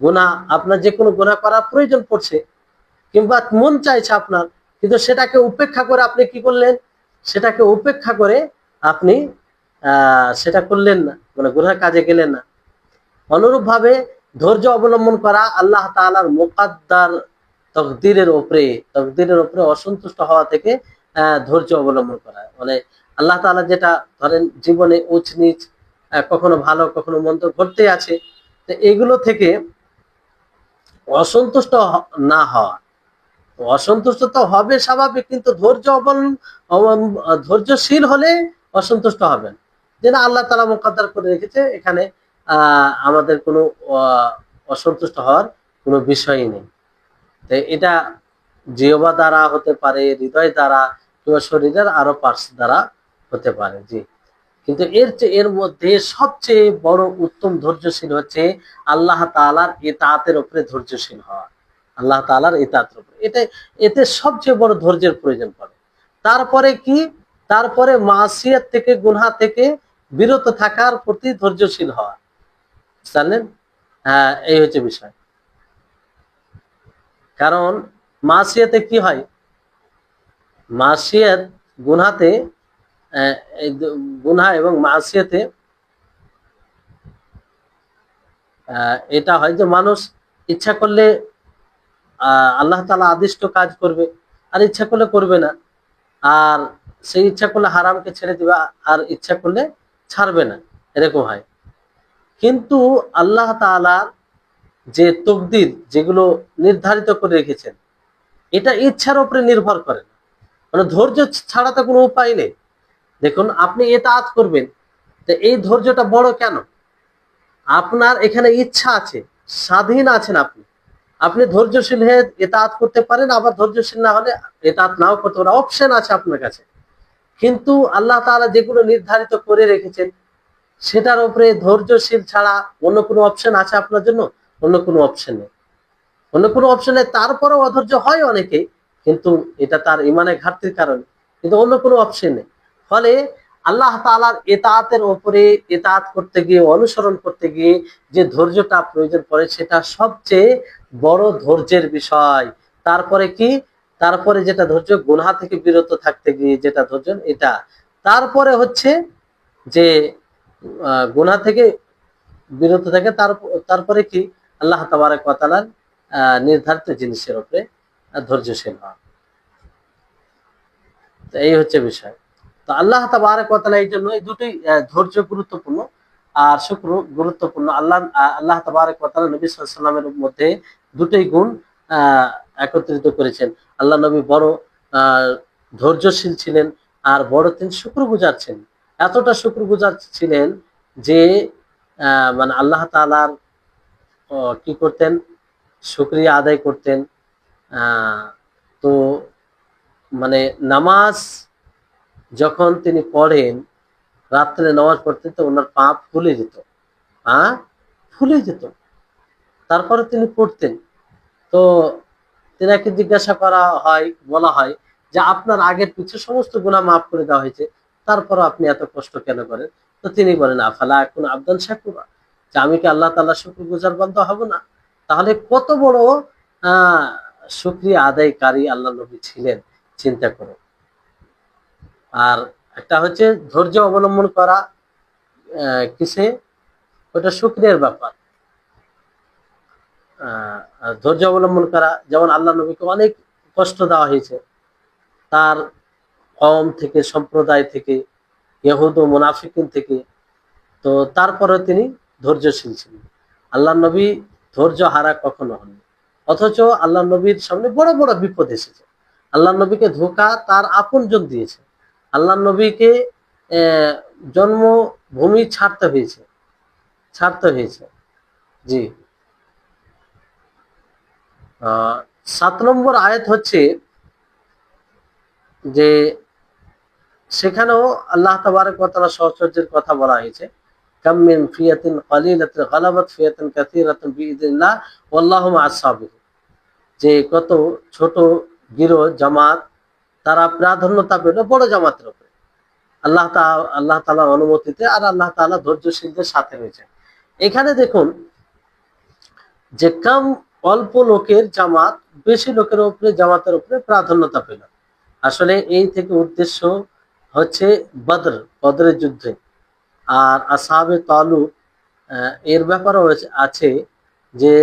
গুনাহ, আপনার যে কোনো গুনাহ করার প্রয়োজন পড়ছে, কিংবা মন চাইছে আপনার, কিন্তু সেটাকে উপেক্ষা করে আপনি কি করলেন, সেটাকে উপেক্ষা করে আপনি সেটা করলেন না, মানে গুনাহের কাজে গেলেন না। অনুরূপ ভাবে ধৈর্য অবলম্বন করা আল্লাহ তাআলার মুকাদ্দার তকদিরের উপরে অসন্তুষ্ট হওয়া থেকে ধৈর্য অবলম্বন করা, মানে আল্লাহ তাআলা যেটা ধরেন জীবনে উঁচ নিচ, কখনো ভালো কখনো মন্দ ঘটতে আছে, তো এগুলো থেকে অসন্তুষ্ট না হওয়া। অসন্তুষ্ট তো হবে স্বাভাবিক, কিন্তু ধৈর্যশীল হলে অসন্তুষ্ট হবেন, যে না আল্লাহ তাআলা মুকদ্দার করে রেখেছে, এখানে আমাদের কোনো অসন্তুষ্ট হওয়ার কোনো বিষয়ই নেই। তো এটা জিহ্বা দ্বারা হতে পারে, হৃদয় দ্বারা, কিংবা শরীরের আরো পার্টস দ্বারা হতে পারে। জি, কিন্তু এর মধ্যে সবচেয়ে বড় উত্তম ধৈর্যশীল হচ্ছে আল্লাহ তাআলার ইতাআতের উপরে ধৈর্যশীল হওয়া, আল্লাহ তাআলার ইতাআতের উপরে, এতে সবচেয়ে বড় ধৈর্যের প্রয়োজন পড়ে। তারপরে কি, তারপরে মাসিয়াত থেকে, গুনাহ থেকে বিরত থাকার প্রতি ধৈর্যশীল হওয়া, জানেন? এই হচ্ছে বিষয়। কারণ মাসিয়াতে কি হয়, মাসিয়াত গুনাহতে, গুনাহ এবং মাসিয়াতে এটা হয় যে মানুষ ইচ্ছা করলে আল্লাহ তাআলা আদিষ্ট কাজ করবে, আর ইচ্ছা করলে করবে না, আর সেই ইচ্ছা করলে হারামকে ছেড়ে দিবে, আর ইচ্ছা করলে ছাড়বে না, এরকম হয়। কিন্তু আল্লাহ তাআলার যে তকদির, যেগুলো নির্ধারিত করে রেখেছেন, এটা ইচ্ছার উপরে নির্ভর করে না, মানে ধৈর্য ছাড়া তো কোনো উপায় নেই। দেখুন, আপনি ইতাআত করবেন, তো এই ধৈর্যটা বড় কেন, আপনার এখানে ইচ্ছা আছে, স্বাধীন আছেন আপনি, আপনি ধৈর্যশীল হয়ে ইতাআত করতে পারেন, আবার ধৈর্যশীল না হলে ইতাআত নাও করতে পারেন, অপশন আছে আপনার কাছে। কিন্তু আল্লাহ তাআলা যেগুলো নির্ধারিত করে রেখেছেন, সেটার উপরে ধৈর্যশীল ছাড়া অন্য কোনো অপশন আছে আপনার জন্য? অন্য কোনো অপশন নেই। অন্য কোনো অপশনে তারপরে অধৈর্য হয় অনেকেই, কিন্তু এটা তার ইমানের ঘাটতির কারণে, কিন্তু অন্য কোনো অপশন নেই। ফলে আল্লাহ তাআলার ইতাআতের উপরে ইতাআত করতে গিয়ে, অনুসরণ করতে গিয়ে যে ধৈর্যটা প্রয়োজন পড়ে, সেটা সবচেয়ে বড় ধৈর্যের বিষয়। তারপরে কি? তারপরে যেটা ধৈর্য, গুনাহ থেকে বিরত থাকতে গিয়ে যেটা ধৈর্য, এটা। তারপরে হচ্ছে যে গুনাহ থেকে বিরত থাকে, তারপরে কি? আল্লাহ তাবারক ওয়া তাআলার নির্ধারিত জিনিসের উপরে ধৈর্যশীল হওয়া। তো এই হচ্ছে বিষয়। তো আল্লাহ তাবারক ওয়া তাআলা এই জন্য এই দুটোই, ধৈর্য গুরুত্বপূর্ণ আর শুকর গুরুত্বপূর্ণ। আল্লাহ তাবারক ওয়া তাআলা নবী সাল্লাল্লাহু আলাইহি ওয়াসাল্লামের মধ্যে দুটোই গুণ একত্রিত করেছেন। আল্লাহ নবী বড় ধৈর্যশীল ছিলেন, আর বড় তিনি শুকরগুজার ছিলেন। এতটা শুকরগুজার ছিলেন যে মানে আল্লাহ তাআলার কি করতেন? শুকরিয়া আদায় করতেন। তো মানে নামাজ যখন তিনি পড়েন, রাত্রে নামাজ পড়তেন, তো ওনার পা ফুলে যেত, পা ফুলে যেত। তারপরে তিনি পড়তেন। তো তেনাকে জিজ্ঞাসা করা হয়, বলা হয় যে আপনার আগের পিছু সমস্ত গুনাহ মাফ করে দেওয়া হয়েছে, তারপর আপনি এত কষ্ট কেন করেন? তো তিনি বলেন, আফালা আকুনু আবদান শাকুরা, যে আমি কি আল্লাহ তাআলার শুকরগুজার বান্দা হব না? তাহলে কত বড় আহ শুকরিয়া আদায়কারী আল্লাহ নবী ছিলেন, চিন্তা করুন। আর একটা হচ্ছে ধৈর্য অবলম্বন করা, কিসে? ওটা শুকরিয়ার ব্যাপার। ধৈর্য অবলম্বন করা, যেমন আল্লাহ নবীকে অনেক কষ্ট দেওয়া হয়েছে, তার কওম থেকে, সম্প্রদায় থেকে, ইহুদ ও মুনাফিকিন থেকে। তো তারপরে তিনি ধৈর্যশীল ছিলেন। আল্লাহ নবী ধৈর্য হারা কখনো হননি। অথচ আল্লাহ নবীর সামনে বড় বড় বিপদ এসেছে। আল্লাহ নবীকে ধোঁকা তার আপনজন দিয়েছে। আল্লাহ নবীকে জন্মভূমি ছাড়তে হয়েছে। জি। 7 নম্বর আয়াত হচ্ছে যে সেখানেও আল্লাহ তাবারক ওয়া তাআলা সহচর্যের কথা বলা হয়েছে। কাম মিন ফিয়াতিন কালিলাতিন গালাবাত ফিয়াতান কাসীরাতান বিইذنিল্লাহ ওয়াল্লাহু মা'আস সাবিরিন। যে কত ছোট গিরোহ জামাত, তারা প্রাধান্যতা পেল বড় জামাতের উপরে আল্লাহ তাআলার অনুমতিতে, আর আল্লাহ তাআলা ধৈর্যশীলদের সাথে রয়েছে। এখানে দেখুন যে অল্প লোকের জামাত বেশি লোকের উপরে, জামাতের উপরে প্রাধান্যতা পেল। আসলে এই থেকে উদ্দেশ্য হচ্ছে বদরের যুদ্ধে। আর আসহাবে তালুত এর ব্যাপারও আছে যে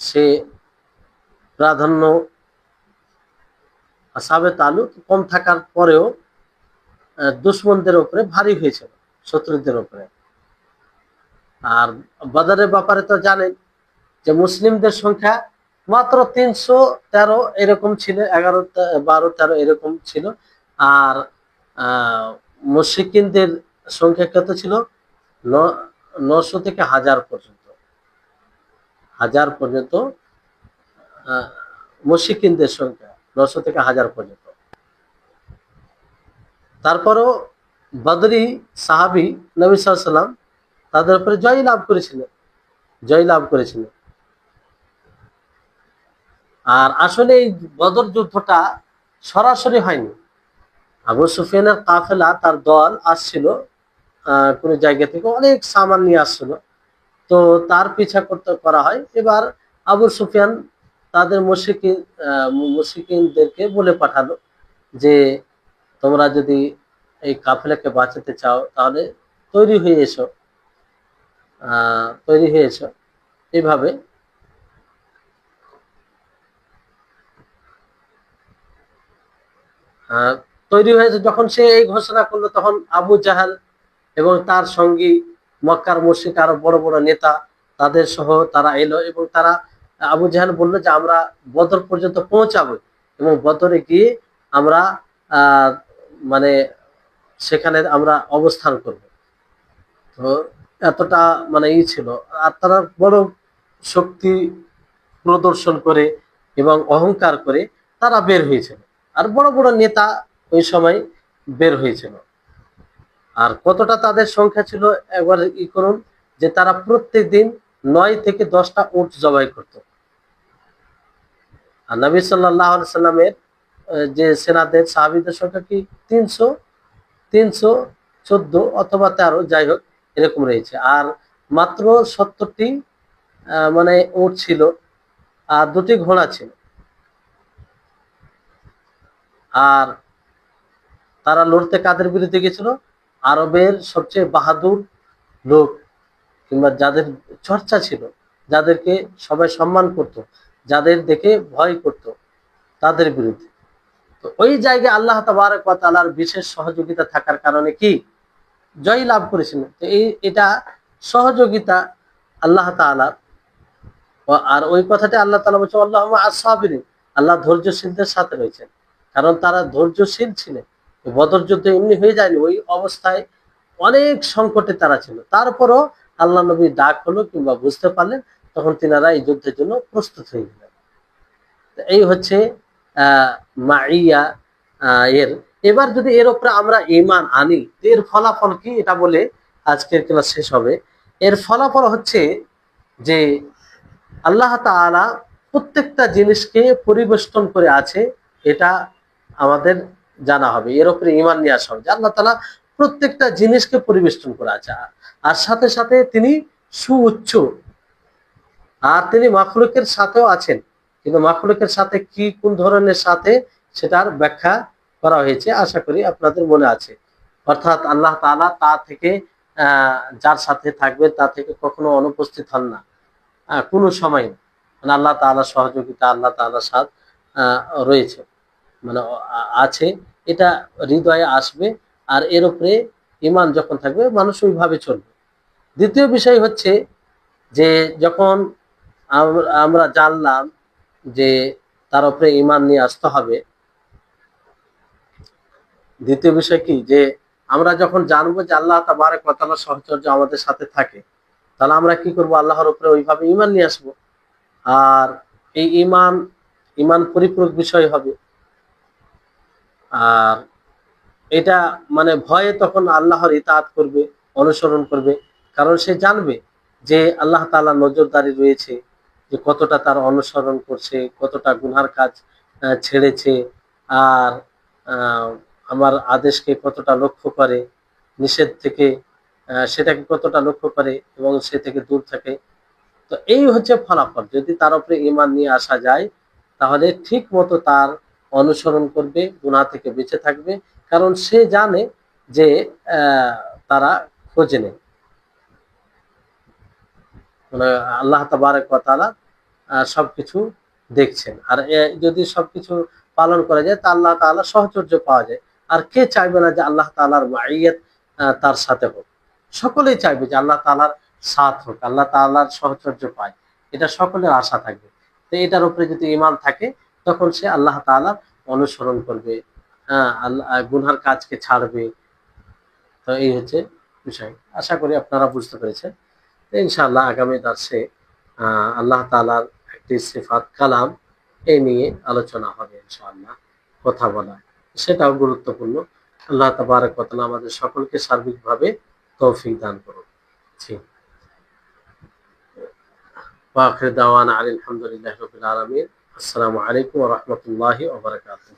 সে প্রাধান্য, আসহাবে তালুত কম থাকার পরেও দুশমনদের উপরে ভারী হয়েছিল, শত্রুদের উপরে। আর বদরের ব্যাপারে তো জানেন যে মুসলিমদের সংখ্যা মাত্র 313 এরকম ছিল, 11, 12, 13 এরকম ছিল। আর মুশরিকিনদের সংখ্যা কত ছিল? 900 থেকে 1000 পর্যন্ত। মুশরিকিনদের সংখ্যা 900 থেকে 1000 পর্যন্ত। তারপরও বদরি সাহাবী নবী সাল্লাল্লাহু আলাইহি ওয়াসাল্লাম তাদের উপরে জয় লাভ করেছিলেন। আর আসলে এই বদর যুদ্ধটা সরাসরি হয়নি। আবু সুফিয়ানের কাফেলা, তার দল আসছিল কোন জায়গা থেকে, অনেক সামান নিয়ে আসছিল। তো তার পিছা করা হয়। এবার আবু সুফিয়ান তাদের মুশরিকিনদেরকে বলে পাঠালো যে তোমরা যদি এই কাফেলাকে বাঁচাতে চাও, তাহলে তৈরি হয়ে এসো। এইভাবে তৈরি হয়েছে। যখন সে এই ঘোষণা করলো, তখন আবু জাহাল এবং তার সঙ্গী মক্কার মুশরিক আরো বড় বড় নেতা, তাদের সহ তারা এলো, এবং তারা, আবু জাহাল বললো যে আমরা বদর পর্যন্ত পৌঁছাবো, এবং বদরে গিয়ে আমরা মানে সেখানে আমরা অবস্থান করব। তো এতটা মানে ছিল। আর তারা বড় শক্তি প্রদর্শন করে এবং অহংকার করে তারা বের হয়েছিল। আর বড় বড় নেতা ওই সময় বের হয়েছিল। আর কতটা তাদের সংখ্যা ছিল একবার করুন, যে তারা প্রত্যেক দিন 9 থেকে 10টা উট জবাই করত। আর নবী সাল্লাল্লাহু আলাইহি সাল্লামের যে সেনাদের সাহাবীদের সংখ্যা কি 314 অথবা 13, যাই হোক এরকম রয়েছে। আর মাত্র 70টি মানে উট ছিল, আর 2টি ঘোড়া ছিল। আর তারা লড়তে কাদের বিরুদ্ধে গেছিল? আরবের সবচেয়ে বাহাদুর লোক, কিংবা যাদের চর্চা ছিল, যাদেরকে সবাই সম্মান করত, যাদের দেখে ভয় করত, তাদের বিরুদ্ধে। তো ওই জায়গায় আল্লাহ তাবারক ওয়া তাআলার বিশেষ সহযোগিতা থাকার কারণে কি জয় লাভ করেছিলেন। তো এটা সহযোগিতা আল্লাহ তাআলার। আর ওই কথাটা আল্লাহ তাআলা বলছে আল্লাহুম্মা আস-সাবিরিন, আল্লাহ ধৈর্যশীলদের সাথে রয়েছেন, কারণ তারা ধৈর্যশীল ছিলেন। বদর যুদ্ধ এমনি হয়ে যায়নি, ওই অবস্থায় অনেক সংকটে তারা ছিল, তারপরও আল্লাহ নবী ডাক হলো কিংবা বুঝতে পারলেন, তখন তিনারা এই যুদ্ধের জন্য প্রস্তুত হয়ে গেলেন। এই হচ্ছে মাইয়া এর। এবার যদি এর উপরে আমরা ঈমান আনি, এর ফলাফল কি এটা বলে আজকের ক্লাস শেষ হবে। এর ফলাফল হচ্ছে যে আল্লাহ তাআলা প্রত্যেকটা জিনিসকে পরিবেষ্টন করে আছে, এটা আমাদের জানা হবে। এর উপরে ঈমান নিয়ে আসা হবে যে আল্লাহ তাআলা প্রত্যেকটা জিনিসকে পরিবেষ্টন করে আছে, আর সাথে সাথে তিনি সুউচ্চ, আর তিনি মাখলুকের সাথেও আছেন। কিন্তু মাখলুকের সাথে কি কোন ধরনের সাথে, সেটার ব্যাখ্যা করা হয়েছে, আশা করি আপনাদের মনে আছে। অর্থাৎ আল্লাহ তাআলা তা থেকে যার সাথে থাকবে তা থেকে কখনো অনুপস্থিত হন না, কোনো সময় না। মানে আল্লাহ তাআলার সহযোগিতা, আল্লাহ তাআলার সাথ রয়েছে, মানে আছে, এটা হৃদয়ে আসবে। আর এর উপরে ঈমান যখন থাকবে, মানুষ ওইভাবে চলবে। দ্বিতীয় বিষয় হচ্ছে যে যখন আমরা জানলাম যে তার উপরে ঈমান নিয়ে আসতে হবে, দ্বিতীয় বিষয় কি, যে আমরা যখন জানবো যে আল্লাহ তাবারক ওয়া তাআলার সাহচর্য আমাদের সাথে থাকে, তাহলে আমরা কি করব? আল্লাহর উপরে ওইভাবে ঈমান নিয়ে আসবো। আর এই ঈমান পরিপূরক বিষয় হবে। আর এটা মানে ভয়ে তখন আল্লাহর ইতাআত করবে, অনুসরণ করবে, কারণ সে জানবে যে আল্লাহ তাআলা নজরদারি রয়েছে, যে কতটা তার অনুসরণ করছে, কতটা গুনহার কাজ ছেড়েছে, আর আমার আদেশকে কতটা লক্ষ্য করে, নিষেধ থেকে সেটাকে কতটা লক্ষ্য করে এবং সে থেকে দূর থাকে। তো এই হচ্ছে ফলাফল। যদি তার উপরে ঈমান নিয়ে আসা যায়, তাহলে ঠিক মতো তার অনুসরণ করবে, গুনাহ থেকে বেঁচে থাকবে, কারণ সে জানে যে তারা খোঁজে নেই, মানে আল্লাহ তাবারক ওয়া তাআলা সবকিছু দেখছেন। আর যদি সবকিছু পালন করা যায়, তা আল্লাহ তাআলা সহচর্য পাওয়া যায়। আর কে চাইবে না যে আল্লাহ তাআলার মাইয়াত তার সাথে হোক? সকলেই চাইবে যে আল্লাহ তাআলার সাথ হোক, আল্লাহ তাআলার সহচর্য পায়, এটা সকলের আশা থাকবে। তো এটার উপরে যদি ঈমান থাকে, তখন সে আল্লাহ তাআলার অনুসরণ করবে, আল্লাহ গুনহার কাজকে ছাড়বে। তো এই হচ্ছে বিষয়। আশা করি আপনারা বুঝতে পেরেছেন। ইনশাআল্লাহ আগামী দার্সে আল্লাহ তাআলার একটি সিফাত কালাম এই নিয়ে আলোচনা হবে ইনশাআল্লাহ, কথা বলা, সেটাও গুরুত্বপূর্ণ। আল্লাহ তাবারক ওয়া তাআলা আমাদের সকলকে সার্বিকভাবে তৌফিক দান করুন। জি, ওয়া আখির দাওয়ানা আলহামদুলিল্লাহি রাব্বিল আলামিন। আসসালামু আলাইকুম ওয়া রাহমাতুল্লাহি ওয়া বারাকাতুহু।